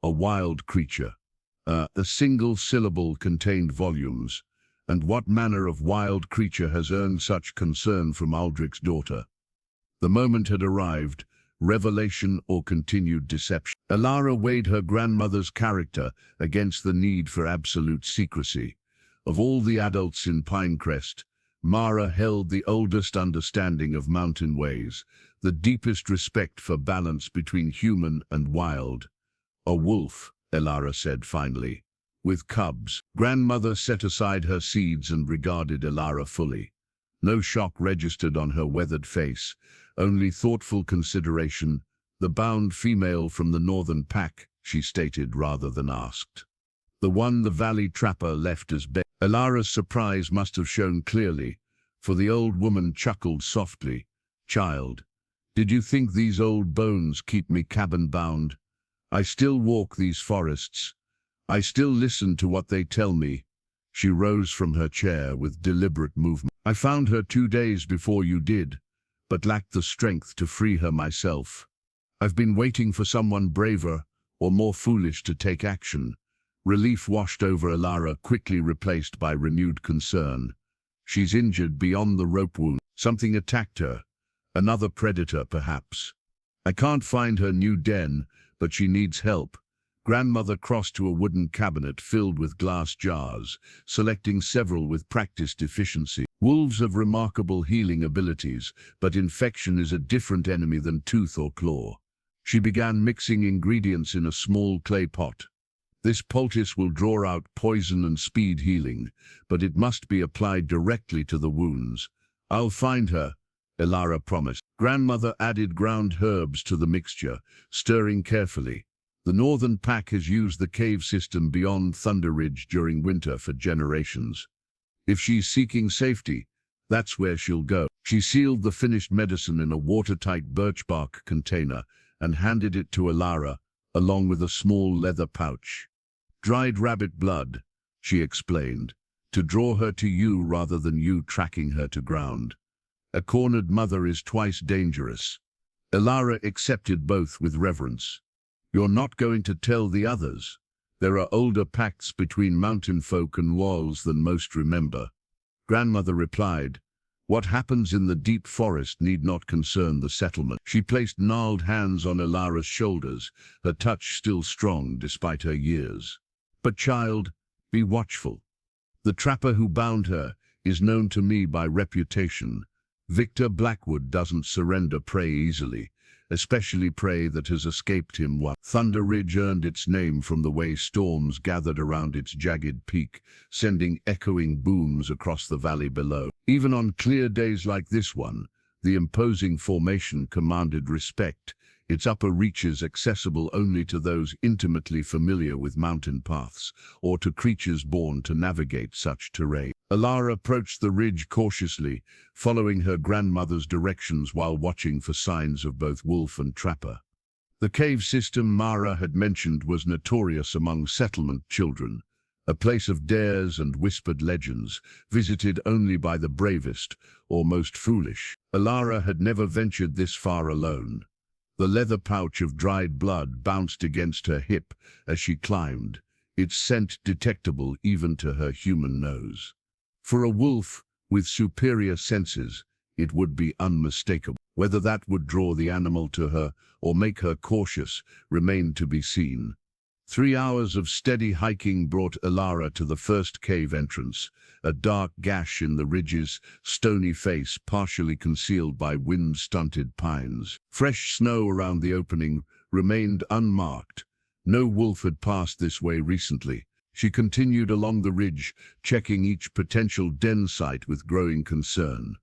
"A wild creature." The single syllable contained volumes. And what manner of wild creature has earned such concern from Aldrich's daughter? The moment had arrived. revelation or continued deception. Elara weighed her grandmother's character against the need for absolute secrecy. Of all the adults in Pinecrest, Mara held the oldest understanding of mountain ways, the deepest respect for balance between human and wild. "A wolf," Elara said finally, "with cubs." Grandmother set aside her seeds and regarded Elara fully. No shock registered on her weathered face, only thoughtful consideration. "The bound female from the northern pack," she stated rather than asked. "The one the valley trapper left as bait." Elara's surprise must have shown clearly, for the old woman chuckled softly. "Child, did you think these old bones keep me cabin-bound? I still walk these forests. I still listen to what they tell me." She rose from her chair with deliberate movement. "I found her 2 days before you did, but lacked the strength to free her myself. I've been waiting for someone braver or more foolish to take action." Relief washed over Elara, quickly replaced by renewed concern. "She's injured beyond the rope wound. Something attacked her. Another predator, perhaps. I can't find her new den, but she needs help." Grandmother crossed to a wooden cabinet filled with glass jars, selecting several with practiced efficiency. "Wolves have remarkable healing abilities, but infection is a different enemy than tooth or claw." She began mixing ingredients in a small clay pot. "This poultice will draw out poison and speed healing, but it must be applied directly to the wounds." "I'll find her," Elara promised. Grandmother added ground herbs to the mixture, stirring carefully. "The northern pack has used the cave system beyond Thunder Ridge during winter for generations. If she's seeking safety, that's where she'll go." She sealed the finished medicine in a watertight birch bark container and handed it to Elara, along with a small leather pouch. "Dried rabbit blood," she explained, "to draw her to you rather than you tracking her to ground. A cornered mother is twice dangerous." Elara accepted both with reverence. "You're not going to tell the others? There are older pacts between mountain folk and walls than most remember." Grandmother replied, "What happens in the deep forest need not concern the settlement." She placed gnarled hands on Elara's shoulders, her touch still strong despite her years. "But child, be watchful. The trapper who bound her is known to me by reputation. Victor Blackwood doesn't surrender prey easily, especially prey that has escaped him once." Thunder Ridge earned its name from the way storms gathered around its jagged peak, sending echoing booms across the valley below. Even on clear days like this one, the imposing formation commanded respect, its upper reaches accessible only to those intimately familiar with mountain paths, or to creatures born to navigate such terrain. Elara approached the ridge cautiously, following her grandmother's directions while watching for signs of both wolf and trapper. The cave system Mara had mentioned was notorious among settlement children, a place of dares and whispered legends, visited only by the bravest or most foolish. Elara had never ventured this far alone. The leather pouch of dried blood bounced against her hip as she climbed, its scent detectable even to her human nose. For a wolf with superior senses, it would be unmistakable. Whether that would draw the animal to her or make her cautious remained to be seen. 3 hours of steady hiking brought Elara to the first cave entrance, a dark gash in the ridge's stony face partially concealed by wind-stunted pines. Fresh snow around the opening remained unmarked. No wolf had passed this way recently. She continued along the ridge, checking each potential den site with growing concern.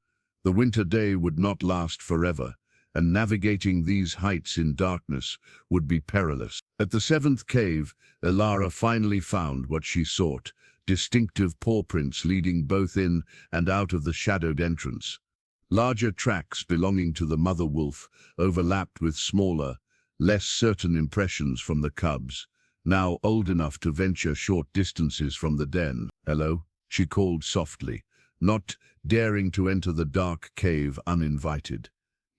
The winter day would not last forever, and navigating these heights in darkness would be perilous. At the 7th cave, Elara finally found what she sought, distinctive paw prints leading both in and out of the shadowed entrance. Larger tracks belonging to the mother wolf overlapped with smaller, less certain impressions from the cubs, now old enough to venture short distances from the den. "Hello," she called softly, not daring to enter the dark cave uninvited.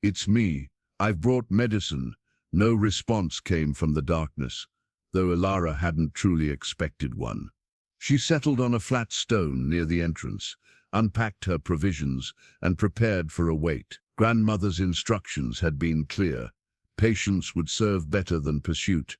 "It's me. I've brought medicine." No response came from the darkness, though Elara hadn't truly expected one. She settled on a flat stone near the entrance, unpacked her provisions, and prepared for a wait. Grandmother's instructions had been clear. Patience would serve better than pursuit.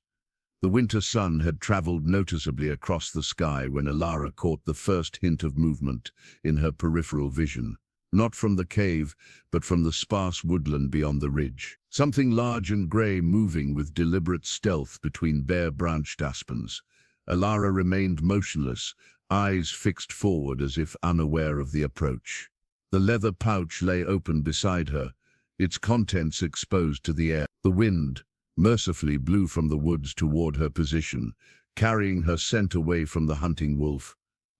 The winter sun had traveled noticeably across the sky when Elara caught the first hint of movement in her peripheral vision. Not from the cave, but from the sparse woodland beyond the ridge. Something large and grey moving with deliberate stealth between bare-branched aspens. Elara remained motionless, eyes fixed forward as if unaware of the approach. The leather pouch lay open beside her, its contents exposed to the air. The wind mercifully blew from the woods toward her position, carrying her scent away from the hunting wolf.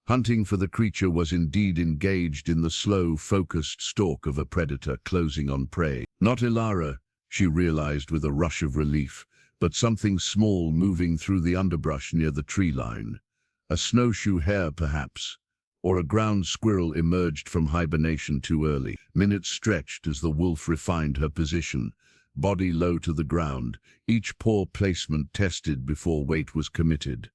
Hunting for the creature was indeed engaged in the slow, focused stalk of a predator closing on prey. Not Elara, she realized with a rush of relief, but something small moving through the underbrush near the tree line. A snowshoe hare, perhaps, or a ground squirrel emerged from hibernation too early. Minutes stretched as the wolf refined her position, body low to the ground, each paw placement tested before weight was committed.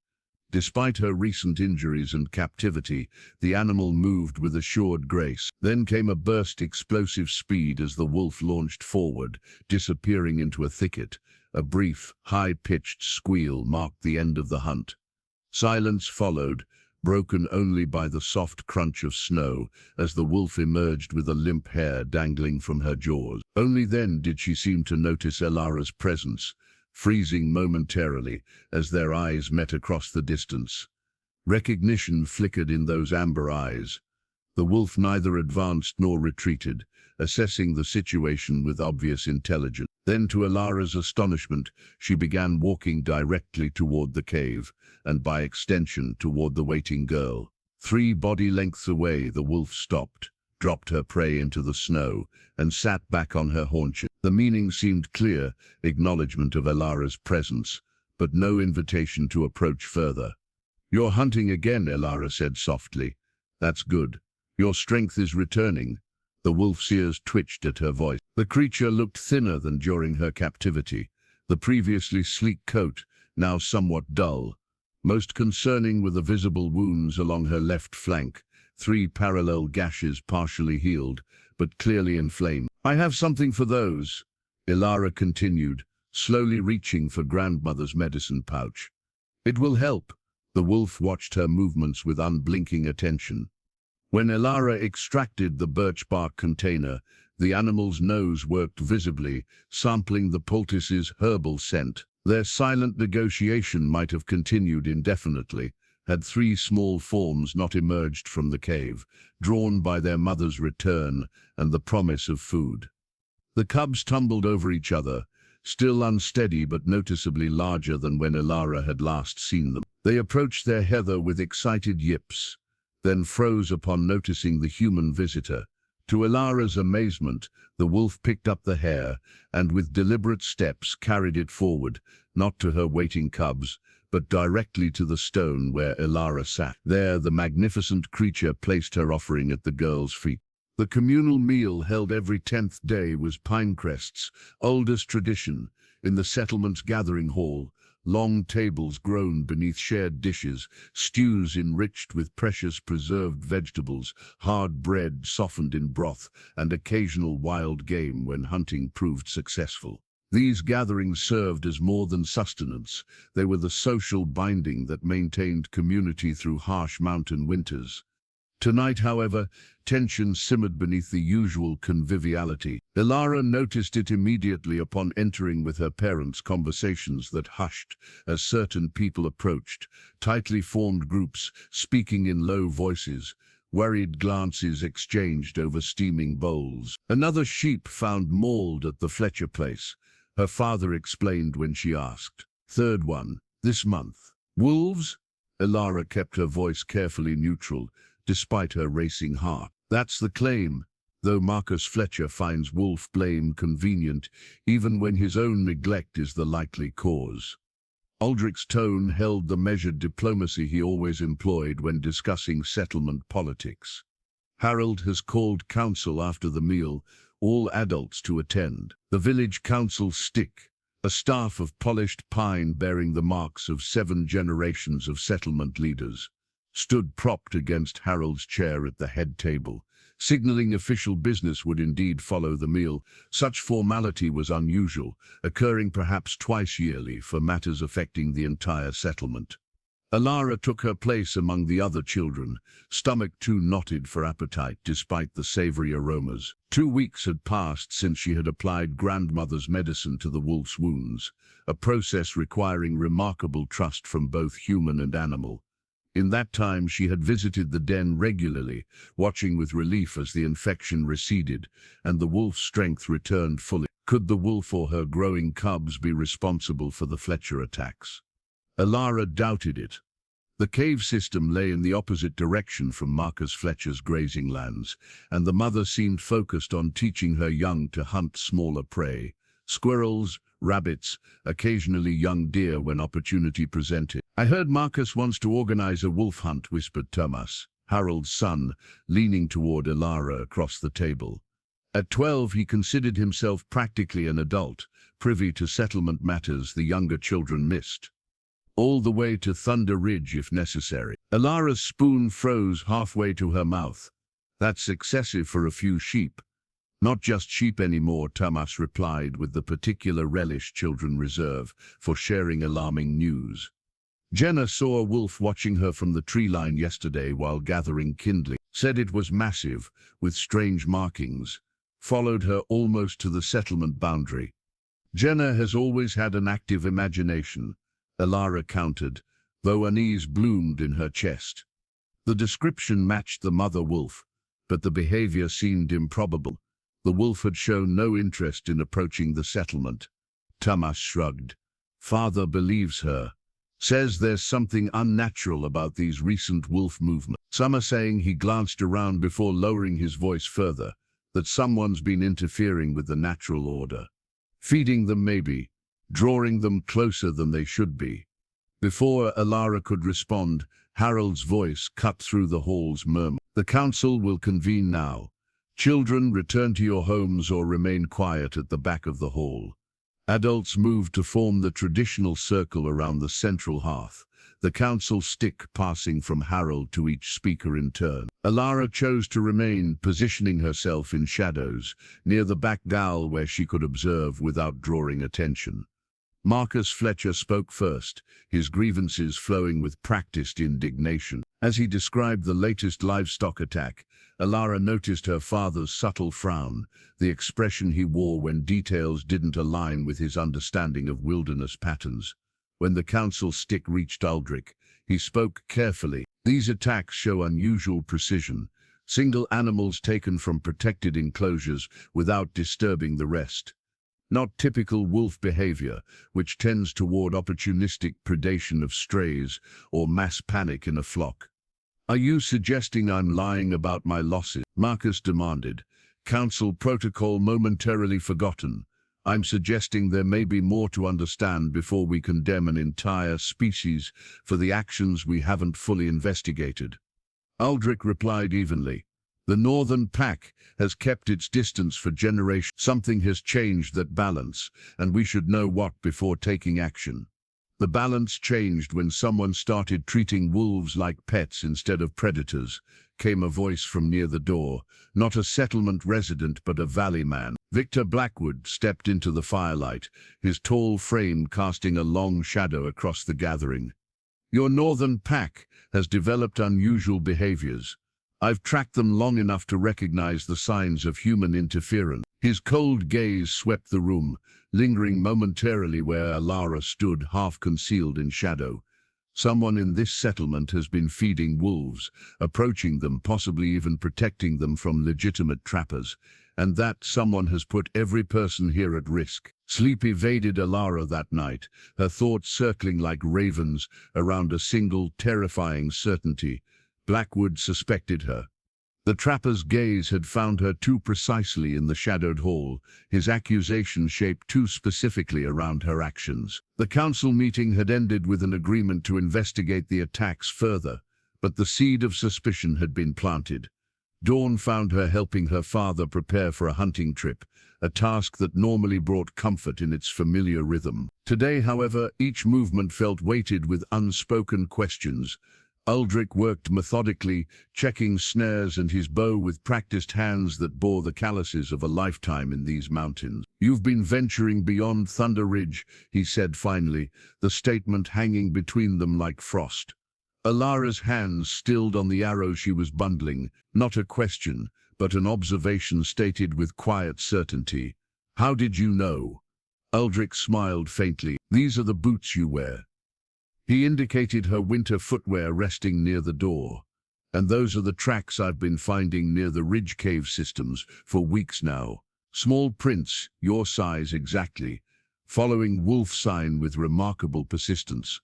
Despite her recent injuries and captivity, the animal moved with assured grace. Then came a burst explosive speed as the wolf launched forward, disappearing into a thicket. A brief, high-pitched squeal marked the end of the hunt. Silence followed, broken only by the soft crunch of snow as the wolf emerged with a limp hare dangling from her jaws. Only then did she seem to notice Elara's presence, freezing momentarily as their eyes met across the distance. Recognition flickered in those amber eyes. The wolf neither advanced nor retreated, assessing the situation with obvious intelligence. Then, to Elara's astonishment, she began walking directly toward the cave, and by extension toward the waiting girl. 3 body lengths away, the wolf stopped, dropped her prey into the snow, and sat back on her haunches. The meaning seemed clear, acknowledgement of Elara's presence, but no invitation to approach further. "You're hunting again," Elara said softly. "That's good. Your strength is returning." The wolf's ears twitched at her voice. The creature looked thinner than during her captivity, the previously sleek coat now somewhat dull. Most concerning were the visible wounds along her left flank, 3 parallel gashes partially healed, but clearly inflamed. "I have something for those," Elara continued, slowly reaching for grandmother's medicine pouch. "It will help." The wolf watched her movements with unblinking attention. When Elara extracted the birch bark container, the animal's nose worked visibly, sampling the poultice's herbal scent. Their silent negotiation might have continued indefinitely, had 3 small forms not emerged from the cave, drawn by their mother's return and the promise of food. The cubs tumbled over each other, still unsteady but noticeably larger than when Elara had last seen them. They approached their heather with excited yips, then froze upon noticing the human visitor. To Elara's amazement, the wolf picked up the hare and with deliberate steps carried it forward, not to her waiting cubs, but directly to the stone where Elara sat. There, the magnificent creature placed her offering at the girl's feet. The communal meal held every 10th day was Pinecrest's oldest tradition. In the settlement's gathering hall, long tables groaned beneath shared dishes, stews enriched with precious preserved vegetables, hard bread softened in broth, and occasional wild game when hunting proved successful. These gatherings served as more than sustenance. They were the social binding that maintained community through harsh mountain winters. Tonight, however, tension simmered beneath the usual conviviality. Elara noticed it immediately upon entering with her parents, conversations that hushed as certain people approached, tightly formed groups speaking in low voices, worried glances exchanged over steaming bowls. "Another sheep found mauled at the Fletcher place," her father explained when she asked. "Third one, this month." "Wolves?" Elara kept her voice carefully neutral, despite her racing heart. "That's the claim, though Marcus Fletcher finds wolf blame convenient, even when his own neglect is the likely cause." Aldrich's tone held the measured diplomacy he always employed when discussing settlement politics. "Harold has called council after the meal, all adults to attend. The village council stick, a staff of polished pine bearing the marks of 7 generations of settlement leaders, stood propped against Harold's chair at the head table, signaling official business would indeed follow the meal. Such formality was unusual, occurring perhaps twice yearly for matters affecting the entire settlement. Elara took her place among the other children, stomach too knotted for appetite despite the savory aromas. 2 weeks had passed since she had applied grandmother's medicine to the wolf's wounds, a process requiring remarkable trust from both human and animal. In that time she had visited the den regularly, watching with relief as the infection receded and the wolf's strength returned fully. Could the wolf or her growing cubs be responsible for the Fletcher attacks? Elara doubted it. The cave system lay in the opposite direction from Marcus Fletcher's grazing lands, and the mother seemed focused on teaching her young to hunt smaller prey, squirrels, rabbits, occasionally young deer when opportunity presented. "I heard Marcus wants to organize a wolf hunt," whispered Thomas, Harold's son, leaning toward Elara across the table. At 12, he considered himself practically an adult, privy to settlement matters the younger children missed. All the way to Thunder Ridge if necessary. Elara's spoon froze halfway to her mouth. "That's excessive for a few sheep." "Not just sheep anymore," Thomas replied with the particular relish children reserve for sharing alarming news. "Jenna saw a wolf watching her from the tree line yesterday while gathering kindling. Said it was massive, with strange markings. Followed her almost to the settlement boundary." "Jenna has always had an active imagination," Elara countered, though unease bloomed in her chest. The description matched the mother wolf, but the behavior seemed improbable. The wolf had shown no interest in approaching the settlement. Thomas shrugged. "Father believes her. Says there's something unnatural about these recent wolf movements. Some are saying," he glanced around before lowering his voice further, "that someone's been interfering with the natural order. Feeding them maybe, drawing them closer than they should be." Before Elara could respond, Harold's voice cut through the hall's murmur. "The council will convene now. Children, return to your homes or remain quiet at the back of the hall." Adults moved to form the traditional circle around the central hearth, the council stick passing from Harold to each speaker in turn. Elara chose to remain, positioning herself in shadows, near the back dowel where she could observe without drawing attention. Marcus Fletcher spoke first, his grievances flowing with practiced indignation. As he described the latest livestock attack, Elara noticed her father's subtle frown, the expression he wore when details didn't align with his understanding of wilderness patterns. When the council stick reached Aldrich, he spoke carefully. "These attacks show unusual precision, single animals taken from protected enclosures without disturbing the rest. Not typical wolf behavior, which tends toward opportunistic predation of strays or mass panic in a flock." "Are you suggesting I'm lying about my losses?" Marcus demanded, council protocol momentarily forgotten. "I'm suggesting there may be more to understand before we condemn an entire species for the actions we haven't fully investigated." Aldrich replied evenly. "The northern pack has kept its distance for generations. Something has changed that balance, and we should know what before taking action." "The balance changed when someone started treating wolves like pets instead of predators," came a voice from near the door, not a settlement resident but a valley man. Victor Blackwood stepped into the firelight, his tall frame casting a long shadow across the gathering. "Your northern pack has developed unusual behaviors. I've tracked them long enough to recognize the signs of human interference." His cold gaze swept the room, lingering momentarily where Elara stood half-concealed in shadow. "Someone in this settlement has been feeding wolves, approaching them, possibly even protecting them from legitimate trappers, and that someone has put every person here at risk." Sleep evaded Elara that night, her thoughts circling like ravens around a single terrifying certainty. Blackwood suspected her. The trapper's gaze had found her too precisely in the shadowed hall, his accusation shaped too specifically around her actions. The council meeting had ended with an agreement to investigate the attacks further, but the seed of suspicion had been planted. Dawn found her helping her father prepare for a hunting trip, a task that normally brought comfort in its familiar rhythm. Today, however, each movement felt weighted with unspoken questions. Aldrich worked methodically, checking snares and his bow with practiced hands that bore the calluses of a lifetime in these mountains. "You've been venturing beyond Thunder Ridge," he said finally, the statement hanging between them like frost. Elara's hands stilled on the arrow she was bundling, not a question, but an observation stated with quiet certainty. "How did you know?" Aldrich smiled faintly. "These are the boots you wear." He indicated her winter footwear resting near the door. "And those are the tracks I've been finding near the ridge cave systems for weeks now. Small prints, your size exactly, following wolf sign with remarkable persistence."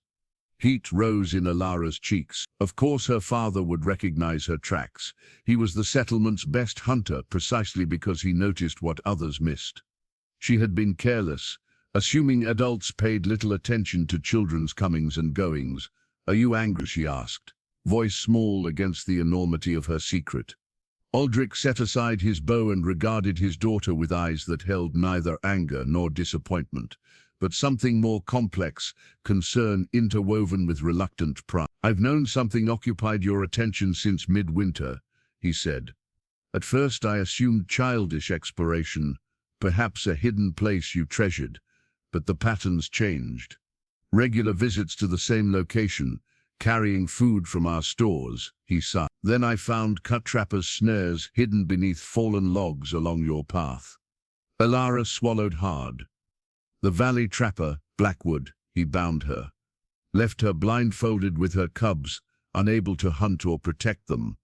Heat rose in Elara's cheeks. Of course her father would recognize her tracks. He was the settlement's best hunter precisely because he noticed what others missed. She had been careless, assuming adults paid little attention to children's comings and goings. "Are you angry?" she asked, voice small against the enormity of her secret. Aldrich set aside his bow and regarded his daughter with eyes that held neither anger nor disappointment, but something more complex, concern interwoven with reluctant pride. "I've known something occupied your attention since midwinter," he said. "At first I assumed childish exploration, perhaps a hidden place you treasured, but the patterns changed. Regular visits to the same location, carrying food from our stores," he sighed. "Then I found cut trappers' snares hidden beneath fallen logs along your path." Elara swallowed hard. "The valley trapper, Blackwood," he bound her, "left her blindfolded with her cubs, unable to hunt or protect them.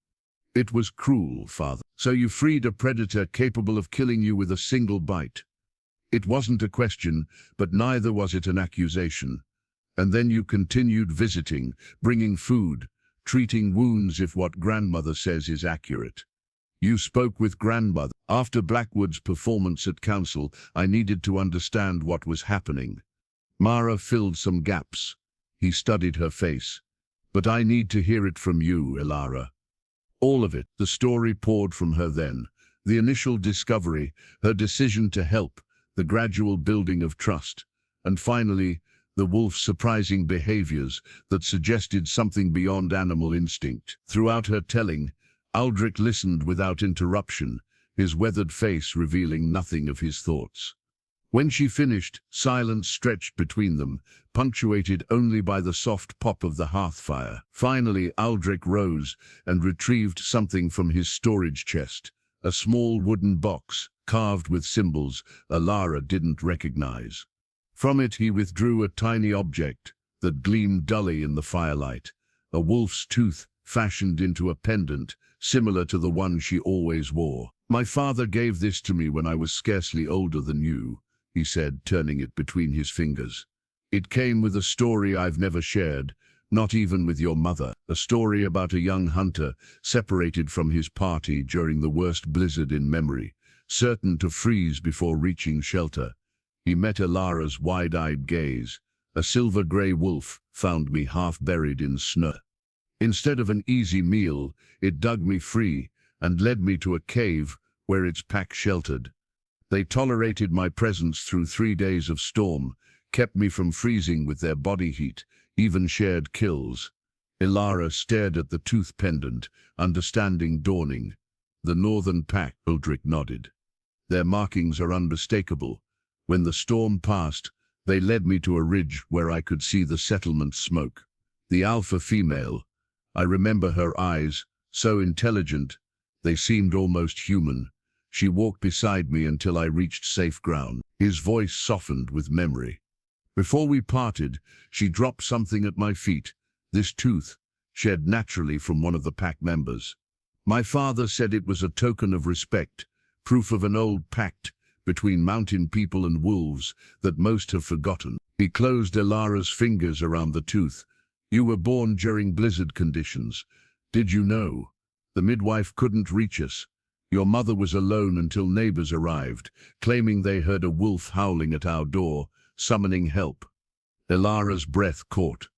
It was cruel, father. So you freed a predator capable of killing you with a single bite. It wasn't a question, but neither was it an accusation. And then you continued visiting, bringing food, treating wounds if what grandmother says is accurate. You spoke with grandmother. After Blackwood's performance at council, I needed to understand what was happening." Mara filled some gaps. He studied her face. "But I need to hear it from you, Elara." All of it. The story poured from her then. The initial discovery, her decision to help, the gradual building of trust, and finally, the wolf's surprising behaviors that suggested something beyond animal instinct. Throughout her telling, Aldrich listened without interruption, his weathered face revealing nothing of his thoughts. When she finished, silence stretched between them, punctuated only by the soft pop of the hearth fire. Finally, Aldrich rose and retrieved something from his storage chest, a small wooden box, carved with symbols Elara didn't recognize. From it he withdrew a tiny object that gleamed dully in the firelight, a wolf's tooth fashioned into a pendant, similar to the one she always wore. "My father gave this to me when I was scarcely older than you," he said, turning it between his fingers. "It came with a story I've never shared, not even with your mother. A story about a young hunter separated from his party during the worst blizzard in memory, certain to freeze before reaching shelter. He met Elara's wide-eyed gaze. A silver-gray wolf found me half buried in snow. Instead of an easy meal, it dug me free and led me to a cave where its pack sheltered. They tolerated my presence through 3 days of storm, kept me from freezing with their body heat, even shared kills." Elara stared at the tooth pendant, understanding dawning. "The northern pack," Aldrich nodded. "Their markings are unmistakable. When the storm passed, they led me to a ridge where I could see the settlement smoke. The alpha female, I remember her eyes, so intelligent, they seemed almost human. She walked beside me until I reached safe ground." His voice softened with memory. "Before we parted, she dropped something at my feet, this tooth, shed naturally from one of the pack members. My father said it was a token of respect, proof of an old pact between mountain people and wolves that most have forgotten." He closed Elara's fingers around the tooth. "You were born during blizzard conditions. Did you know? The midwife couldn't reach us. Your mother was alone until neighbors arrived, claiming they heard a wolf howling at our door, summoning help." Elara's breath caught.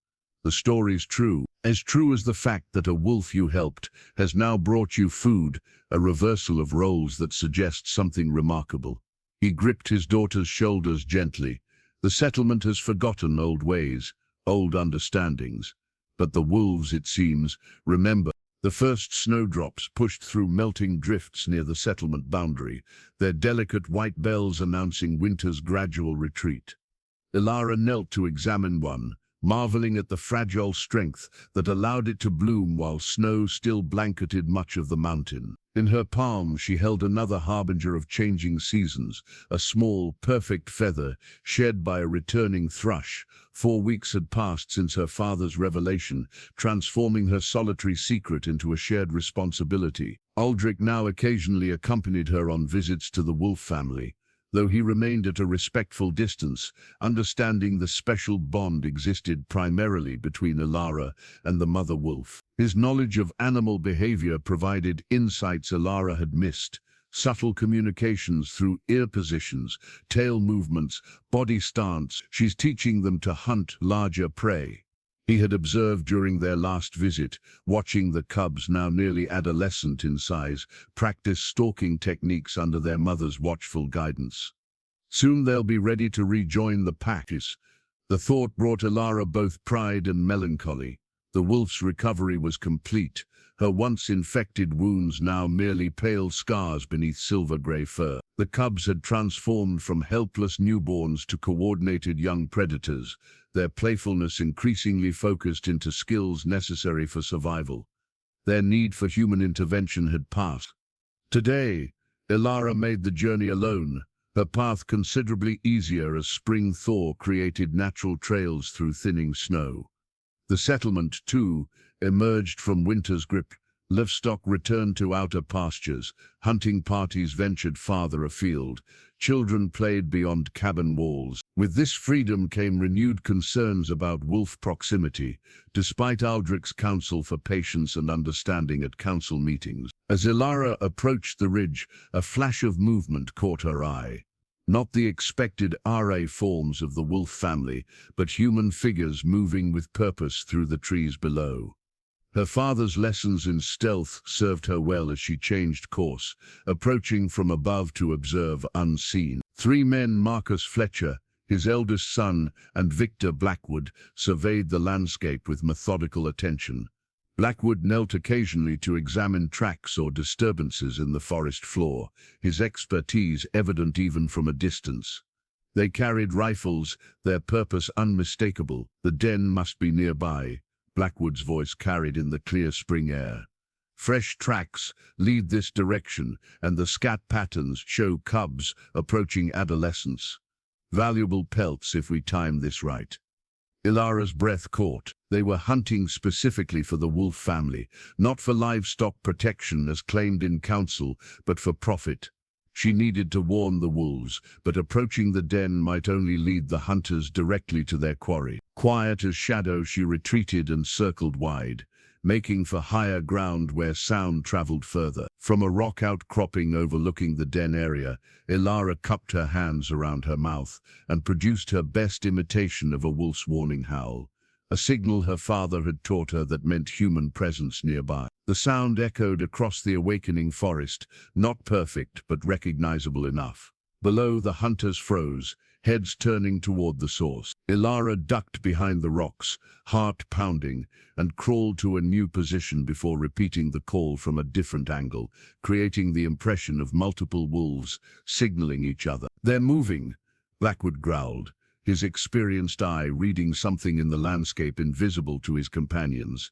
"The story's true as the fact that a wolf you helped has now brought you food, a reversal of roles that suggests something remarkable." He gripped his daughter's shoulders gently. "The settlement has forgotten old ways, old understandings. But the wolves, it seems, remember. The first snowdrops pushed through melting drifts near the settlement boundary, their delicate white bells announcing winter's gradual retreat. Elara knelt to examine one, marveling at the fragile strength that allowed it to bloom while snow still blanketed much of the mountain. In her palm she held another harbinger of changing seasons, a small, perfect feather shed by a returning thrush. 4 weeks had passed since her father's revelation, transforming her solitary secret into a shared responsibility. Aldrich now occasionally accompanied her on visits to the wolf family, though he remained at a respectful distance, understanding the special bond existed primarily between Elara and the mother wolf. His knowledge of animal behavior provided insights Elara had missed, subtle communications through ear positions, tail movements, body stance. She's teaching them to hunt larger prey. He had observed during their last visit, watching the cubs, now nearly adolescent in size, practice stalking techniques under their mother's watchful guidance. Soon they'll be ready to rejoin the pack. The thought brought Elara both pride and melancholy. The wolf's recovery was complete, her once infected wounds now merely pale scars beneath silver-grey fur. The cubs had transformed from helpless newborns to coordinated young predators, their playfulness increasingly focused into skills necessary for survival. Their need for human intervention had passed. Today, Elara made the journey alone, her path considerably easier as spring thaw created natural trails through thinning snow. The settlement, too, emerged from winter's grip. Livestock returned to outer pastures, hunting parties ventured farther afield, children played beyond cabin walls. With this freedom came renewed concerns about wolf proximity, despite Aldrich's counsel for patience and understanding at council meetings. As Elara approached the ridge, a flash of movement caught her eye. Not the expected RA forms of the wolf family, but human figures moving with purpose through the trees below. Her father's lessons in stealth served her well as she changed course, approaching from above to observe unseen. 3 men, Marcus Fletcher, his eldest son, and Victor Blackwood, surveyed the landscape with methodical attention. Blackwood knelt occasionally to examine tracks or disturbances in the forest floor, his expertise evident even from a distance. They carried rifles, their purpose unmistakable. The den must be nearby, Blackwood's voice carried in the clear spring air. Fresh tracks lead this direction, and the scat patterns show cubs approaching adolescence. Valuable pelts if we time this right. Elara's breath caught. They were hunting specifically for the wolf family, not for livestock protection as claimed in council, but for profit. She needed to warn the wolves, but approaching the den might only lead the hunters directly to their quarry. Quiet as shadow, she retreated and circled wide, making for higher ground where sound traveled further. From a rock outcropping overlooking the den area, Elara cupped her hands around her mouth and produced her best imitation of a wolf's warning howl, a signal her father had taught her that meant human presence nearby. The sound echoed across the awakening forest, not perfect but recognizable enough. Below, the hunters froze, heads turning toward the source. Elara ducked behind the rocks, heart pounding, and crawled to a new position before repeating the call from a different angle, creating the impression of multiple wolves signaling each other. "They're moving," Blackwood growled, his experienced eye reading something in the landscape invisible to his companions.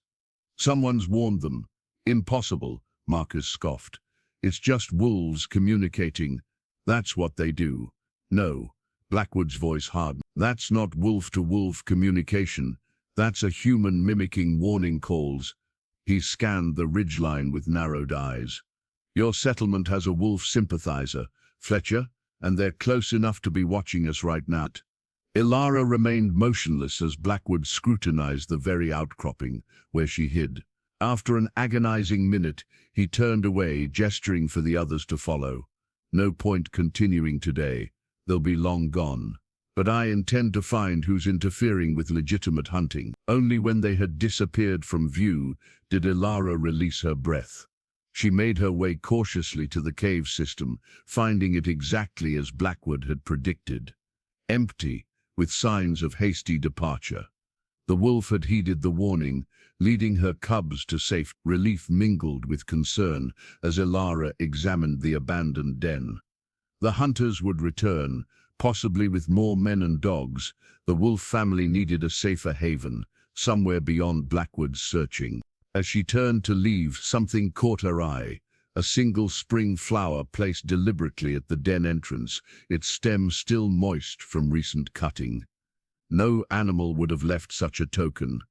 "Someone's warned them." "Impossible," Marcus scoffed. "It's just wolves communicating. That's what they do." "No." Blackwood's voice hardened. "That's not wolf-to-wolf communication. That's a human mimicking warning calls." He scanned the ridgeline with narrowed eyes. "Your settlement has a wolf sympathizer, Fletcher, and they're close enough to be watching us right now." Elara remained motionless as Blackwood scrutinized the very outcropping where she hid. After an agonizing minute, he turned away, gesturing for the others to follow. "No point continuing today. They'll be long gone. But I intend to find who's interfering with legitimate hunting." Only when they had disappeared from view did Elara release her breath. She made her way cautiously to the cave system, finding it exactly as Blackwood had predicted. Empty, with signs of hasty departure. The wolf had heeded the warning, leading her cubs to safe. Relief mingled with concern as Elara examined the abandoned den. The hunters would return, possibly with more men and dogs. The wolf family needed a safer haven, somewhere beyond Blackwood's searching. As she turned to leave, something caught her eye. A single spring flower placed deliberately at the den entrance, its stem still moist from recent cutting. No animal would have left such a token.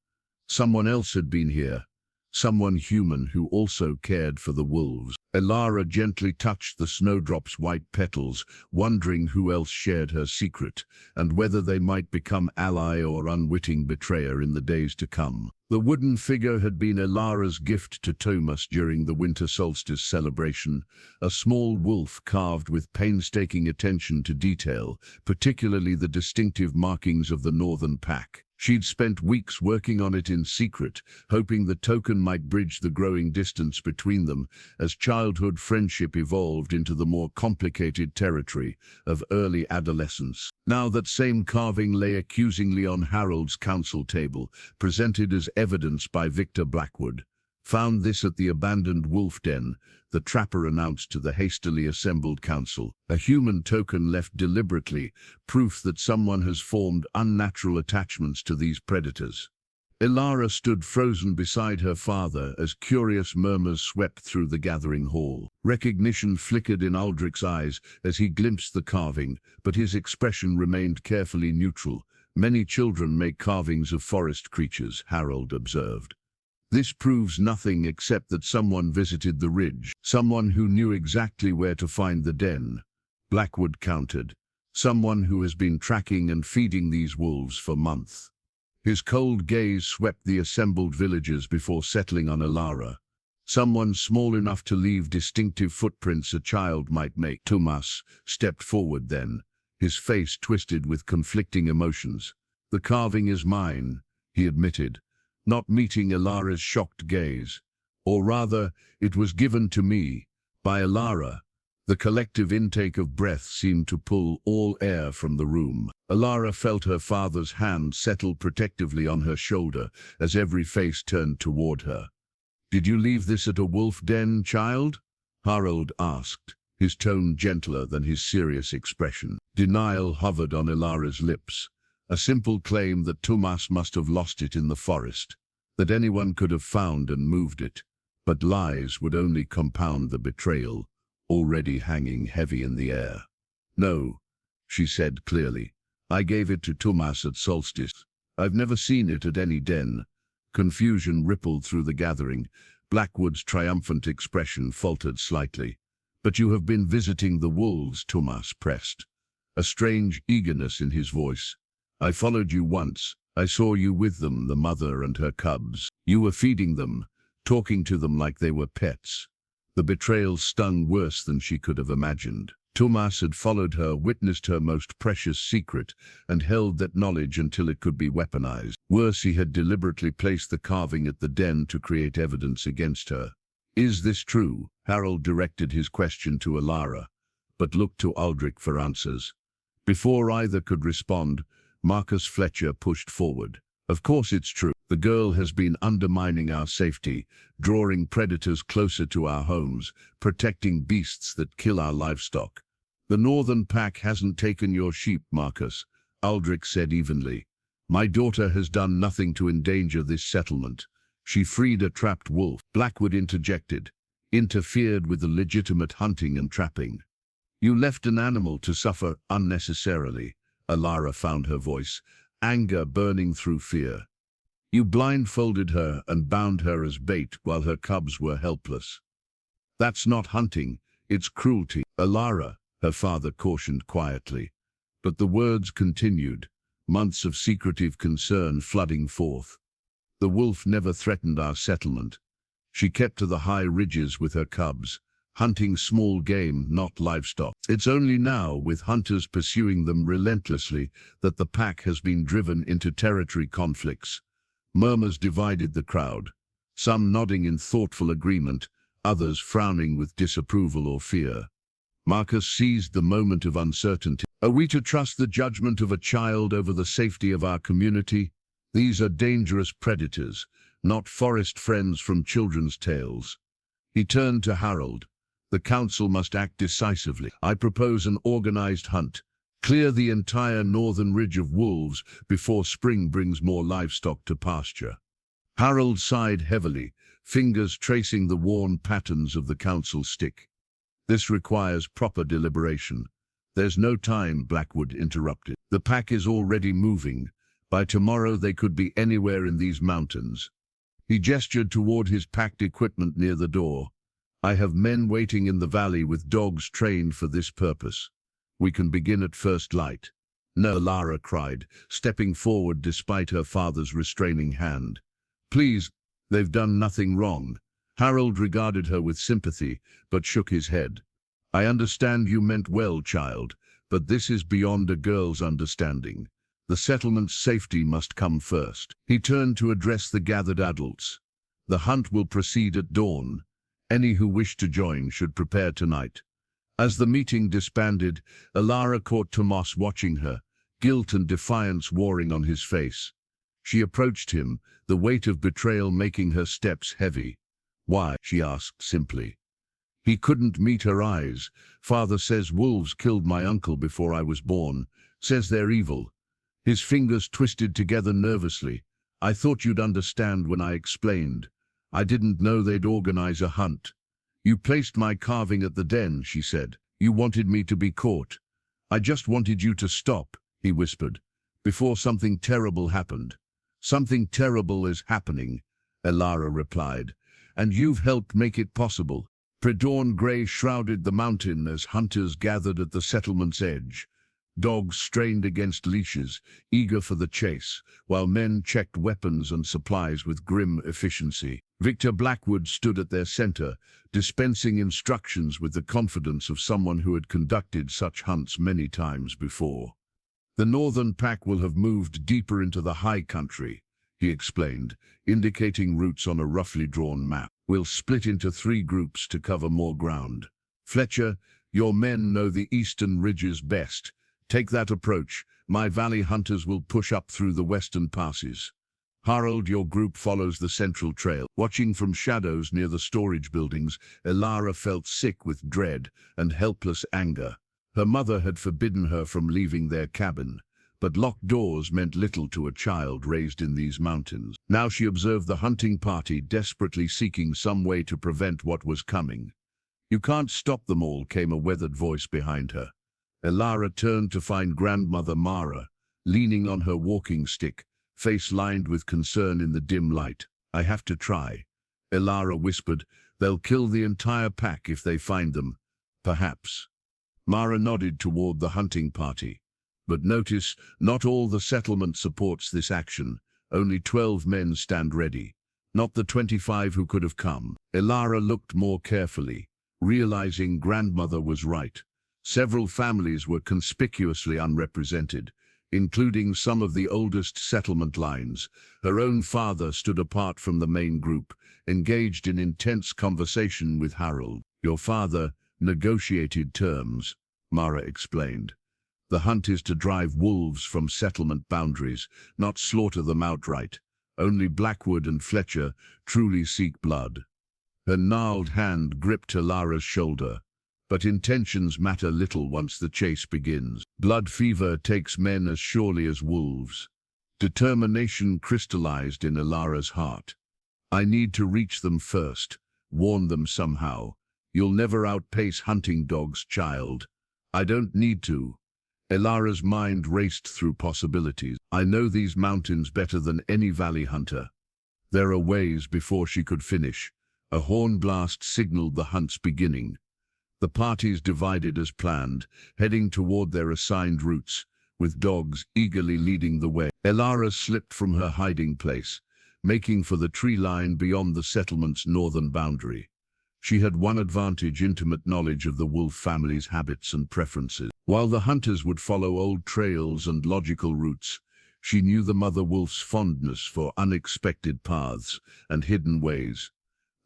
Someone else had been here. Someone human who also cared for the wolves. Elara gently touched the snowdrop's white petals, wondering who else shared her secret, and whether they might become ally or unwitting betrayer in the days to come. The wooden figure had been Elara's gift to Thomas during the winter solstice celebration, a small wolf carved with painstaking attention to detail, particularly the distinctive markings of the northern pack. She'd spent weeks working on it in secret, hoping the token might bridge the growing distance between them as childhood friendship evolved into the more complicated territory of early adolescence. Now that same carving lay accusingly on Harold's council table, presented as evidence by Victor Blackwood. "Found this at the abandoned wolf den," the trapper announced to the hastily assembled council. "A human token left deliberately, proof that someone has formed unnatural attachments to these predators." Elara stood frozen beside her father as curious murmurs swept through the gathering hall. Recognition flickered in Aldrich's eyes as he glimpsed the carving, but his expression remained carefully neutral. "Many children make carvings of forest creatures," Harold observed. "This proves nothing except that someone visited the ridge, someone who knew exactly where to find the den," Blackwood countered. "Someone who has been tracking and feeding these wolves for months." His cold gaze swept the assembled villagers before settling on Elara. "Someone small enough to leave distinctive footprints a child might make." Thomas stepped forward then, his face twisted with conflicting emotions. "The carving is mine," he admitted, not meeting Elara's shocked gaze. "Or rather, it was given to me by Elara." The collective intake of breath seemed to pull all air from the room. Elara felt her father's hand settle protectively on her shoulder as every face turned toward her. "Did you leave this at a wolf den, child?" Harold asked, his tone gentler than his serious expression. Denial hovered on Elara's lips. A simple claim that Thomas must have lost it in the forest, that anyone could have found and moved it. But lies would only compound the betrayal, already hanging heavy in the air. "No," she said clearly. "I gave it to Thomas at solstice. I've never seen it at any den." Confusion rippled through the gathering. Blackwood's triumphant expression faltered slightly. "But you have been visiting the wolves," Thomas pressed, a strange eagerness in his voice. "I followed you once. I saw you with them, the mother and her cubs. You were feeding them, talking to them like they were pets." The betrayal stung worse than she could have imagined. Thomas had followed her, witnessed her most precious secret, and held that knowledge until it could be weaponized. Worse, he had deliberately placed the carving at the den to create evidence against her. "Is this true?" Harold directed his question to Elara, but looked to Aldrich for answers. Before either could respond, Marcus Fletcher pushed forward. "Of course it's true. The girl has been undermining our safety, drawing predators closer to our homes, protecting beasts that kill our livestock." "The northern pack hasn't taken your sheep, Marcus," Aldrich said evenly. "My daughter has done nothing to endanger this settlement. She freed a trapped wolf." Blackwood interjected, interfered with the legitimate hunting and trapping. "You left an animal to suffer unnecessarily." Elara found her voice, anger burning through fear. "You blindfolded her and bound her as bait while her cubs were helpless. That's not hunting, it's cruelty." "Elara," her father cautioned quietly. But the words continued, months of secretive concern flooding forth. "The wolf never threatened our settlement. She kept to the high ridges with her cubs, hunting small game, not livestock. It's only now, with hunters pursuing them relentlessly, that the pack has been driven into territory conflicts." Murmurs divided the crowd, some nodding in thoughtful agreement, others frowning with disapproval or fear. Marcus seized the moment of uncertainty. "Are we to trust the judgment of a child over the safety of our community? These are dangerous predators, not forest friends from children's tales. He turned to Harold. The council must act decisively. I propose an organized hunt. Clear the entire northern ridge of wolves before spring brings more livestock to pasture. Harold sighed heavily, fingers tracing the worn patterns of the council stick. This requires proper deliberation. There's no time, Blackwood interrupted. The pack is already moving. By tomorrow they could be anywhere in these mountains. He gestured toward his packed equipment near the door. I have men waiting in the valley with dogs trained for this purpose. We can begin at first light. No, Elara cried, stepping forward despite her father's restraining hand. Please, they've done nothing wrong. Harold regarded her with sympathy, but shook his head. I understand you meant well, child, but this is beyond a girl's understanding. The settlement's safety must come first. He turned to address the gathered adults. The hunt will proceed at dawn. Any who wish to join should prepare tonight. As the meeting disbanded, Elara caught Tomas watching her, guilt and defiance warring on his face. She approached him, the weight of betrayal making her steps heavy. Why? She asked simply. He couldn't meet her eyes. Father says wolves killed my uncle before I was born. Says they're evil. His fingers twisted together nervously. I thought you'd understand when I explained. I didn't know they'd organize a hunt. You placed my carving at the den, she said. You wanted me to be caught. I just wanted you to stop, he whispered, before something terrible happened. Something terrible is happening, Elara replied, and you've helped make it possible. Pre-dawn grey shrouded the mountain as hunters gathered at the settlement's edge. Dogs strained against leashes, eager for the chase, while men checked weapons and supplies with grim efficiency. Victor Blackwood stood at their center, dispensing instructions with the confidence of someone who had conducted such hunts many times before. The northern pack will have moved deeper into the high country, he explained, indicating routes on a roughly drawn map. We'll split into 3 groups to cover more ground. Fletcher, your men know the eastern ridges best. Take that approach. My valley hunters will push up through the western passes. Harold, your group follows the central trail. Watching from shadows near the storage buildings, Elara felt sick with dread and helpless anger. Her mother had forbidden her from leaving their cabin, but locked doors meant little to a child raised in these mountains. Now she observed the hunting party desperately seeking some way to prevent what was coming. You can't stop them all, came a weathered voice behind her. Elara turned to find grandmother Mara, leaning on her walking stick, face lined with concern in the dim light. I have to try, Elara whispered. They'll kill the entire pack if they find them. Perhaps. Mara nodded toward the hunting party. But notice, not all the settlement supports this action. Only 12 men stand ready. Not the 25 who could have come. Elara looked more carefully, realizing grandmother was right. Several families were conspicuously unrepresented, including some of the oldest settlement lines. Her own father stood apart from the main group, engaged in intense conversation with Harold. Your father negotiated terms, Mara explained. The hunt is to drive wolves from settlement boundaries, not slaughter them outright. Only Blackwood and Fletcher truly seek blood. Her gnarled hand gripped Elara's shoulder. But intentions matter little once the chase begins. Blood fever takes men as surely as wolves. Determination crystallized in Elara's heart. I need to reach them first, warn them somehow. You'll never outpace hunting dogs, child. I don't need to. Elara's mind raced through possibilities. I know these mountains better than any valley hunter. There are ways. Before she could finish, a horn blast signaled the hunt's beginning. The parties divided as planned, heading toward their assigned routes, with dogs eagerly leading the way. Elara slipped from her hiding place, making for the tree line beyond the settlement's northern boundary. She had one advantage: intimate knowledge of the wolf family's habits and preferences. While the hunters would follow old trails and logical routes, she knew the mother wolf's fondness for unexpected paths and hidden ways.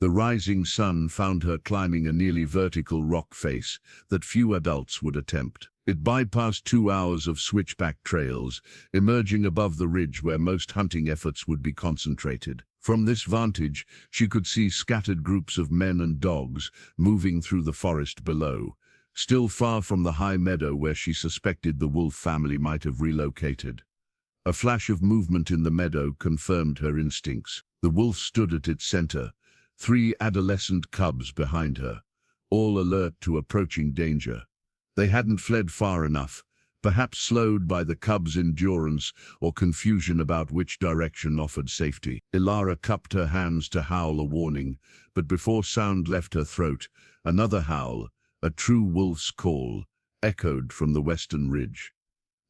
The rising sun found her climbing a nearly vertical rock face that few adults would attempt. It bypassed 2 hours of switchback trails, emerging above the ridge where most hunting efforts would be concentrated. From this vantage, she could see scattered groups of men and dogs moving through the forest below, still far from the high meadow where she suspected the wolf family might have relocated. A flash of movement in the meadow confirmed her instincts. The wolf stood at its center, 3 adolescent cubs behind her, all alert to approaching danger. They hadn't fled far enough, perhaps slowed by the cubs' endurance or confusion about which direction offered safety. Elara cupped her hands to howl a warning, but before sound left her throat, another howl, a true wolf's call, echoed from the western ridge.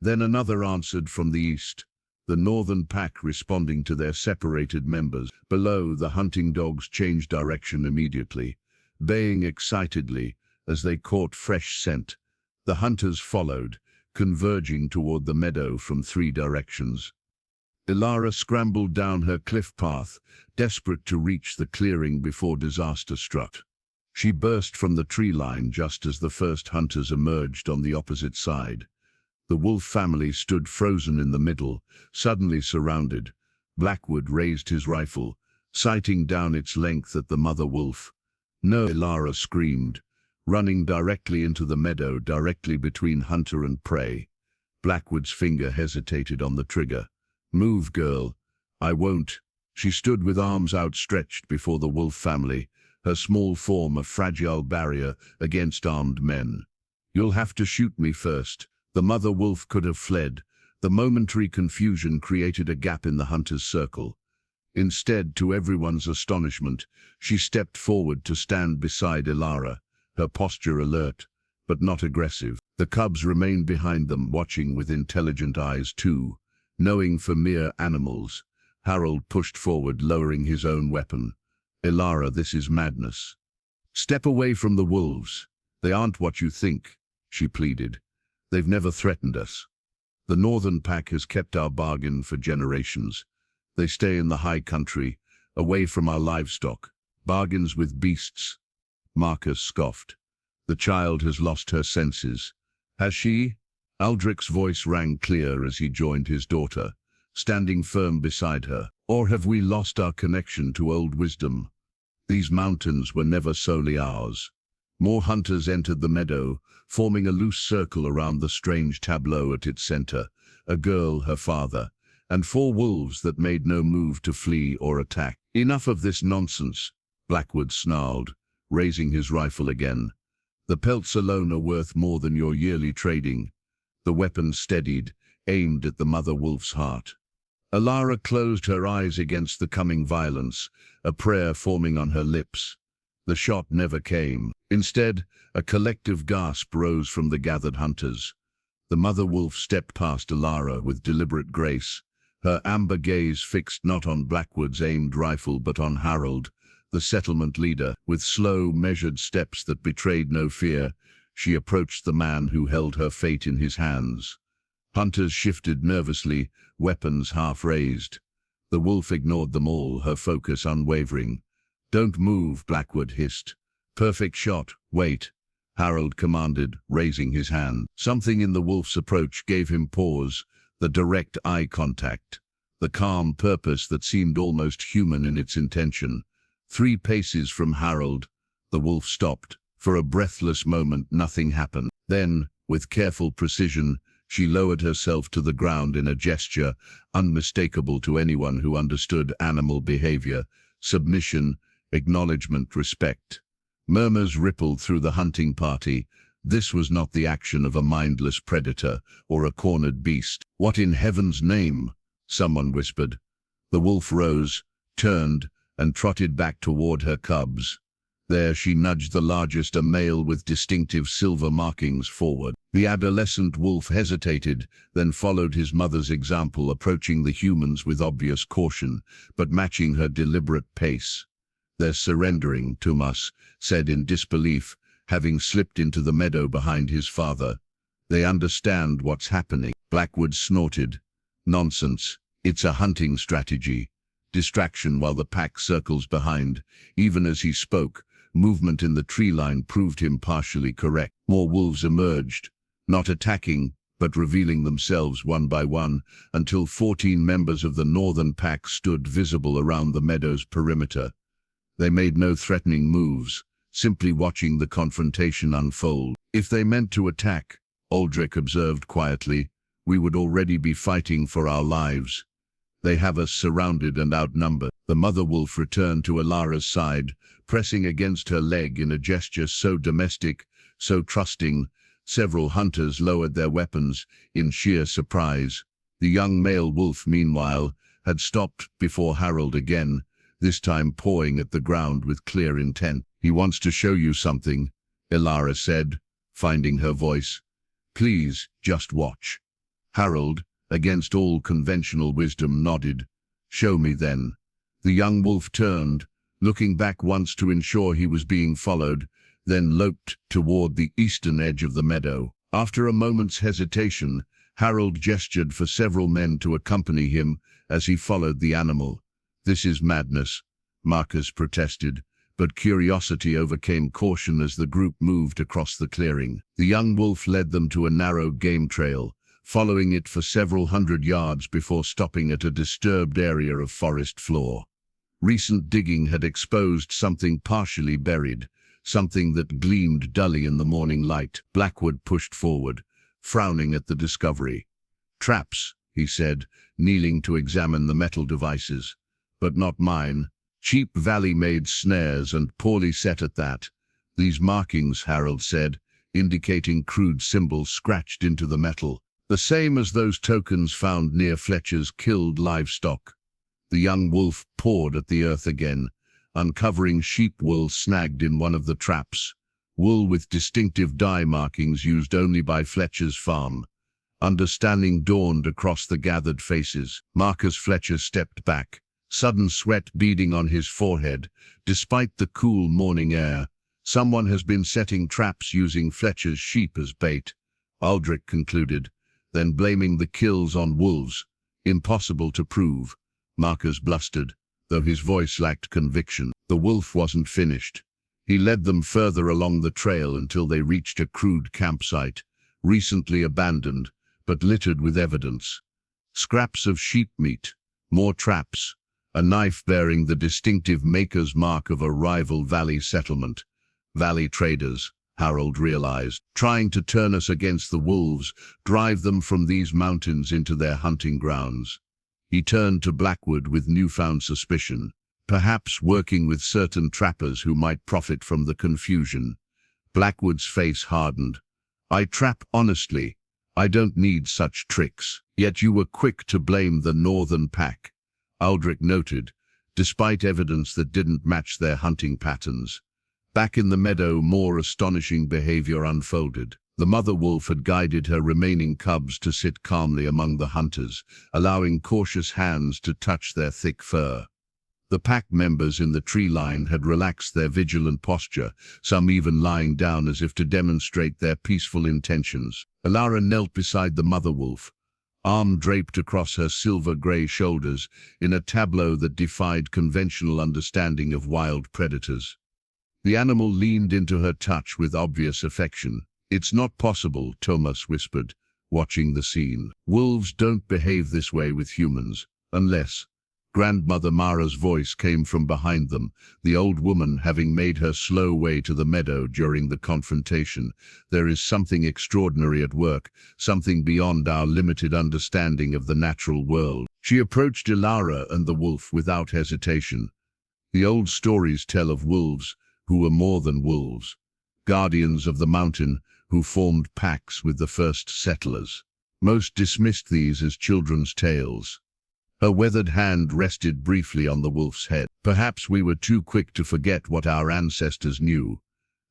Then another answered from the east, the northern pack responding to their separated members. Below, the hunting dogs changed direction immediately, baying excitedly as they caught fresh scent. The hunters followed, converging toward the meadow from 3 directions. Elara scrambled down her cliff path, desperate to reach the clearing before disaster struck. She burst from the tree line just as the first hunters emerged on the opposite side. The wolf family stood frozen in the middle, suddenly surrounded. Blackwood raised his rifle, sighting down its length at the mother wolf. "No!" Elara screamed, running directly into the meadow directly between hunter and prey. Blackwood's finger hesitated on the trigger. "Move, girl." "I won't." She stood with arms outstretched before the wolf family, her small form a fragile barrier against armed men. "You'll have to shoot me first." The mother wolf could have fled. The momentary confusion created a gap in the hunter's circle. Instead, to everyone's astonishment, she stepped forward to stand beside Elara, her posture alert, but not aggressive. The cubs remained behind them, watching with intelligent eyes too, knowing for mere animals. Harold pushed forward, lowering his own weapon. "Elara, this is madness. Step away from the wolves. They aren't what you think," she pleaded. "They've never threatened us. The northern pack has kept our bargain for generations. They stay in the high country, away from our livestock. Bargains with beasts." Marcus scoffed. "The child has lost her senses." "Has she?" Aldrich's voice rang clear as he joined his daughter, standing firm beside her. "Or have we lost our connection to old wisdom? These mountains were never solely ours." More hunters entered the meadow, forming a loose circle around the strange tableau at its center, a girl, her father, and 4 wolves that made no move to flee or attack. "Enough of this nonsense," Blackwood snarled, raising his rifle again. "The pelts alone are worth more than your yearly trading." The weapon steadied, aimed at the mother wolf's heart. Elara closed her eyes against the coming violence, a prayer forming on her lips. The shot never came. Instead, a collective gasp rose from the gathered hunters. The mother wolf stepped past Elara with deliberate grace, her amber gaze fixed not on Blackwood's aimed rifle but on Harold, the settlement leader. With slow, measured steps that betrayed no fear, she approached the man who held her fate in his hands. Hunters shifted nervously, weapons half raised. The wolf ignored them all, her focus unwavering. "Don't move," Blackwood hissed. "Perfect shot. Wait," Harold commanded, raising his hand. Something in the wolf's approach gave him pause, the direct eye contact, the calm purpose that seemed almost human in its intention. 3 paces from Harold, the wolf stopped. For a breathless moment, nothing happened. Then, with careful precision, she lowered herself to the ground in a gesture unmistakable to anyone who understood animal behavior: submission, acknowledgement, respect. Murmurs rippled through the hunting party. This was not the action of a mindless predator or a cornered beast. "What in heaven's name?" someone whispered. The wolf rose, turned, and trotted back toward her cubs. There she nudged the largest, a male with distinctive silver markings, forward. The adolescent wolf hesitated, then followed his mother's example, approaching the humans with obvious caution, but matching her deliberate pace. "They're surrendering to us," said in disbelief, having slipped into the meadow behind his father. "They understand what's happening." Blackwood snorted. "Nonsense. It's a hunting strategy. distraction while the pack circles behind. Even as he spoke, movement in the tree line proved him partially correct. More wolves emerged, not attacking, but revealing themselves one by one, until 14 members of the northern pack stood visible around the meadow's perimeter. They made no threatening moves, simply watching the confrontation unfold. If they meant to attack, Aldrich observed quietly, we would already be fighting for our lives. They have us surrounded and outnumbered. The mother wolf returned to Elara's side, pressing against her leg in a gesture so domestic, so trusting. Several hunters lowered their weapons in sheer surprise. The young male wolf, meanwhile, had stopped before Harold again, this time pawing at the ground with clear intent. He wants to show you something, Elara said, finding her voice. Please, just watch. Harold, against all conventional wisdom, nodded. Show me then. The young wolf turned, looking back once to ensure he was being followed, then loped toward the eastern edge of the meadow. After a moment's hesitation, Harold gestured for several men to accompany him as he followed the animal. This is madness, Marcus protested, but curiosity overcame caution as the group moved across the clearing. The young wolf led them to a narrow game trail, following it for several hundred yards before stopping at a disturbed area of forest floor. Recent digging had exposed something partially buried, something that gleamed dully in the morning light. Blackwood pushed forward, frowning at the discovery. Traps, he said, kneeling to examine the metal devices. But not mine. Cheap valley-made snares and poorly set at that. These markings, Harold said, indicating crude symbols scratched into the metal. The same as those tokens found near Fletcher's killed livestock. The young wolf pawed at the earth again, uncovering sheep wool snagged in one of the traps, wool with distinctive dye markings used only by Fletcher's farm. Understanding dawned across the gathered faces. Marcus Fletcher stepped back, sudden sweat beading on his forehead. Despite the cool morning air, someone has been setting traps using Fletcher's sheep as bait, Aldrich concluded, then blaming the kills on wolves. Impossible to prove, Marcus blustered, though his voice lacked conviction. The wolf wasn't finished. He led them further along the trail until they reached a crude campsite, recently abandoned, but littered with evidence. Scraps of sheep meat, more traps, a knife bearing the distinctive maker's mark of a rival valley settlement. Valley traders, Harold realized, trying to turn us against the wolves, drive them from these mountains into their hunting grounds. He turned to Blackwood with newfound suspicion, perhaps working with certain trappers who might profit from the confusion. Blackwood's face hardened. I trap honestly. I don't need such tricks. Yet you were quick to blame the northern pack, Aldrich noted, despite evidence that didn't match their hunting patterns. Back in the meadow, more astonishing behavior unfolded. The mother wolf had guided her remaining cubs to sit calmly among the hunters, allowing cautious hands to touch their thick fur. The pack members in the tree line had relaxed their vigilant posture, some even lying down as if to demonstrate their peaceful intentions. Elara knelt beside the mother wolf, arm draped across her silver-gray shoulders, in a tableau that defied conventional understanding of wild predators. The animal leaned into her touch with obvious affection. It's not possible, Thomas whispered, watching the scene. Wolves don't behave this way with humans, unless... Grandmother Mara's voice came from behind them, the old woman having made her slow way to the meadow during the confrontation. There is something extraordinary at work, something beyond our limited understanding of the natural world. She approached Elara and the wolf without hesitation. The old stories tell of wolves who were more than wolves, guardians of the mountain who formed packs with the first settlers. Most dismissed these as children's tales. Her weathered hand rested briefly on the wolf's head. Perhaps we were too quick to forget what our ancestors knew.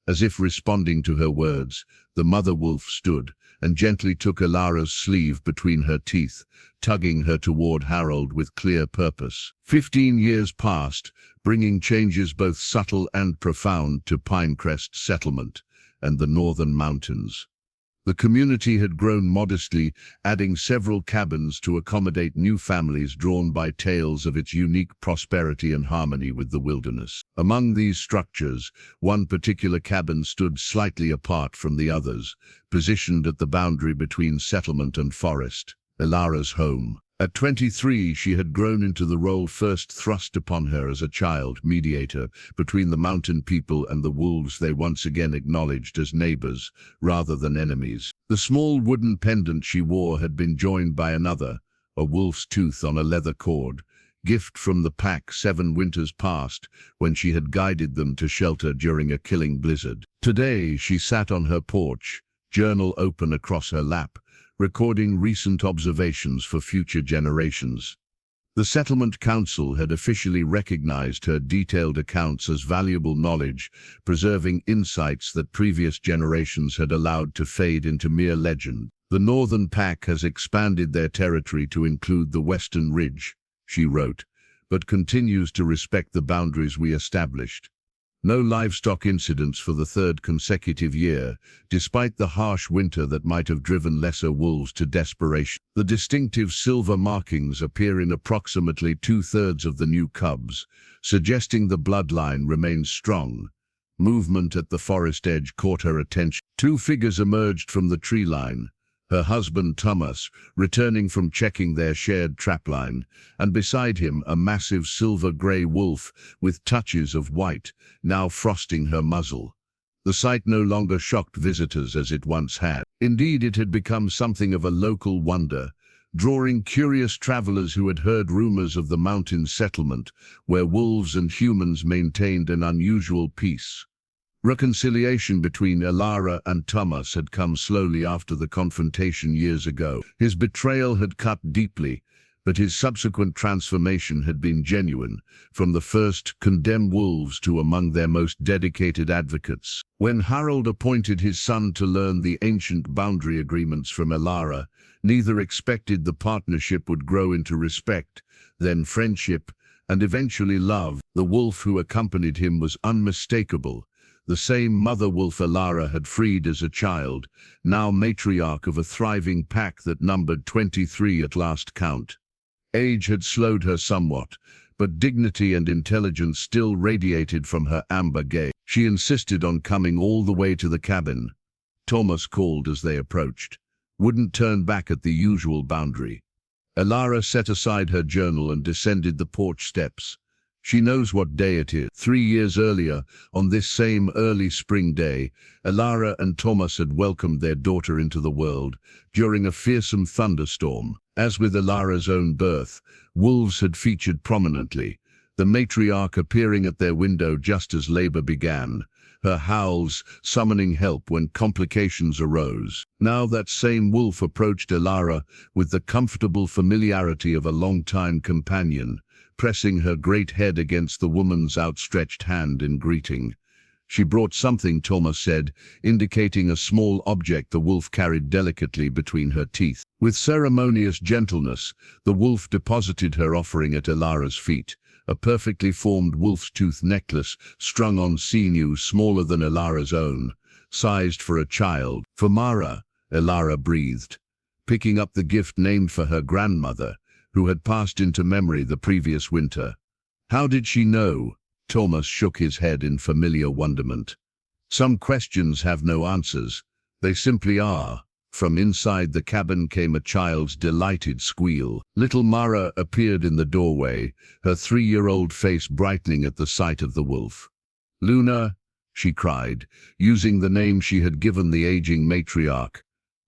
As if responding to her words, the mother wolf stood and gently took Elara's sleeve between her teeth, tugging her toward Harold with clear purpose. 15 years passed, bringing changes both subtle and profound to Pinecrest settlement and the northern mountains. The community had grown modestly, adding several cabins to accommodate new families drawn by tales of its unique prosperity and harmony with the wilderness. Among these structures, one particular cabin stood slightly apart from the others, positioned at the boundary between settlement and forest, Elara's home. At 23, she had grown into the role first thrust upon her as a child, mediator between the mountain people and the wolves they once again acknowledged as neighbors rather than enemies. The small wooden pendant she wore had been joined by another, a wolf's tooth on a leather cord, gift from the pack 7 winters past when she had guided them to shelter during a killing blizzard. Today, she sat on her porch, journal open across her lap, recording recent observations for future generations. The Settlement Council had officially recognized her detailed accounts as valuable knowledge, preserving insights that previous generations had allowed to fade into mere legend. The Northern Pack has expanded their territory to include the Western Ridge, she wrote, but continues to respect the boundaries we established. No livestock incidents for the 3rd consecutive year, despite the harsh winter that might have driven lesser wolves to desperation. The distinctive silver markings appear in approximately 2/3 of the new cubs, suggesting the bloodline remains strong. Movement at the forest edge caught her attention. 2 figures emerged from the tree line. Her husband Thomas, returning from checking their shared trapline, and beside him a massive silver-grey wolf with touches of white, now frosting her muzzle. The sight no longer shocked visitors as it once had. Indeed, it had become something of a local wonder, drawing curious travelers who had heard rumors of the mountain settlement, where wolves and humans maintained an unusual peace. Reconciliation between Elara and Thomas had come slowly after the confrontation years ago. His betrayal had cut deeply, but his subsequent transformation had been genuine, from the first condemned wolves to among their most dedicated advocates. When Harold appointed his son to learn the ancient boundary agreements from Elara, neither expected the partnership would grow into respect, then friendship, and eventually love. The wolf who accompanied him was unmistakable. The same mother wolf Elara had freed as a child, now matriarch of a thriving pack that numbered 23 at last count. Age had slowed her somewhat, but dignity and intelligence still radiated from her amber gaze. She insisted on coming all the way to the cabin. Thomas called as they approached. Wouldn't turn back at the usual boundary. Elara set aside her journal and descended the porch steps. She knows what day it is. 3 years earlier, on this same early spring day, Elara and Thomas had welcomed their daughter into the world during a fearsome thunderstorm. As with Elara's own birth, wolves had featured prominently, the matriarch appearing at their window just as labor began, her howls summoning help when complications arose. Now that same wolf approached Elara with the comfortable familiarity of a long-time companion, pressing her great head against the woman's outstretched hand in greeting. She brought something, Thomas said, indicating a small object the wolf carried delicately between her teeth. With ceremonious gentleness, the wolf deposited her offering at Elara's feet, a perfectly formed wolf's tooth necklace strung on sinew smaller than Elara's own, sized for a child. "For Mara," Elara breathed, picking up the gift named for her grandmother, who had passed into memory the previous winter. How did she know? Thomas shook his head in familiar wonderment. Some questions have no answers. They simply are. From inside the cabin came a child's delighted squeal. Little Mara appeared in the doorway, her 3-year-old face brightening at the sight of the wolf. "Luna," she cried, using the name she had given the aging matriarch.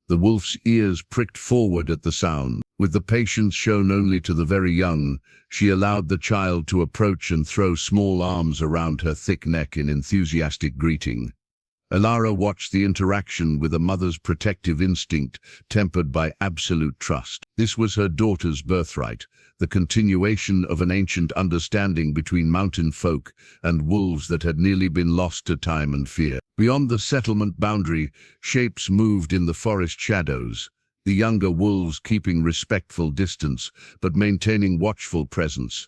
The wolf's ears pricked forward at the sound. With the patience shown only to the very young, she allowed the child to approach and throw small arms around her thick neck in enthusiastic greeting. Elara watched the interaction with a mother's protective instinct tempered by absolute trust. This was her daughter's birthright, the continuation of an ancient understanding between mountain folk and wolves that had nearly been lost to time and fear. Beyond the settlement boundary, shapes moved in the forest shadows, the younger wolves keeping respectful distance but maintaining watchful presence.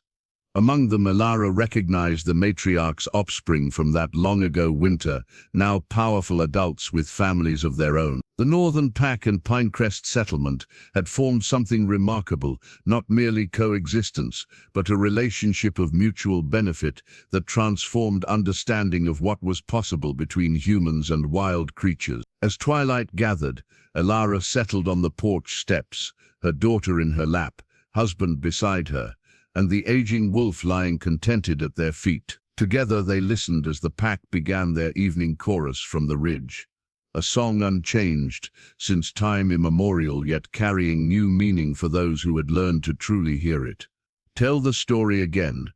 Among them, Elara recognized the matriarch's offspring from that long-ago winter, now powerful adults with families of their own. The Northern Pack and Pinecrest settlement had formed something remarkable, not merely coexistence, but a relationship of mutual benefit that transformed understanding of what was possible between humans and wild creatures. As twilight gathered, Elara settled on the porch steps, her daughter in her lap, husband beside her, and the aging wolf lying contented at their feet. Together they listened as the pack began their evening chorus from the ridge, a song unchanged since time immemorial, yet carrying new meaning for those who had learned to truly hear it. "Tell the story again,"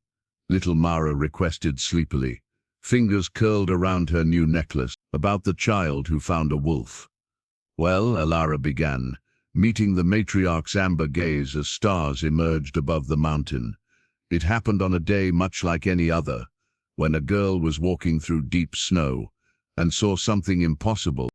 little Mara requested sleepily, fingers curled around her new necklace, "about the child who found a wolf." "Well," Elara began, meeting the matriarch's amber gaze as stars emerged above the mountain. "It happened on a day much like any other, when a girl was walking through deep snow and saw something impossible.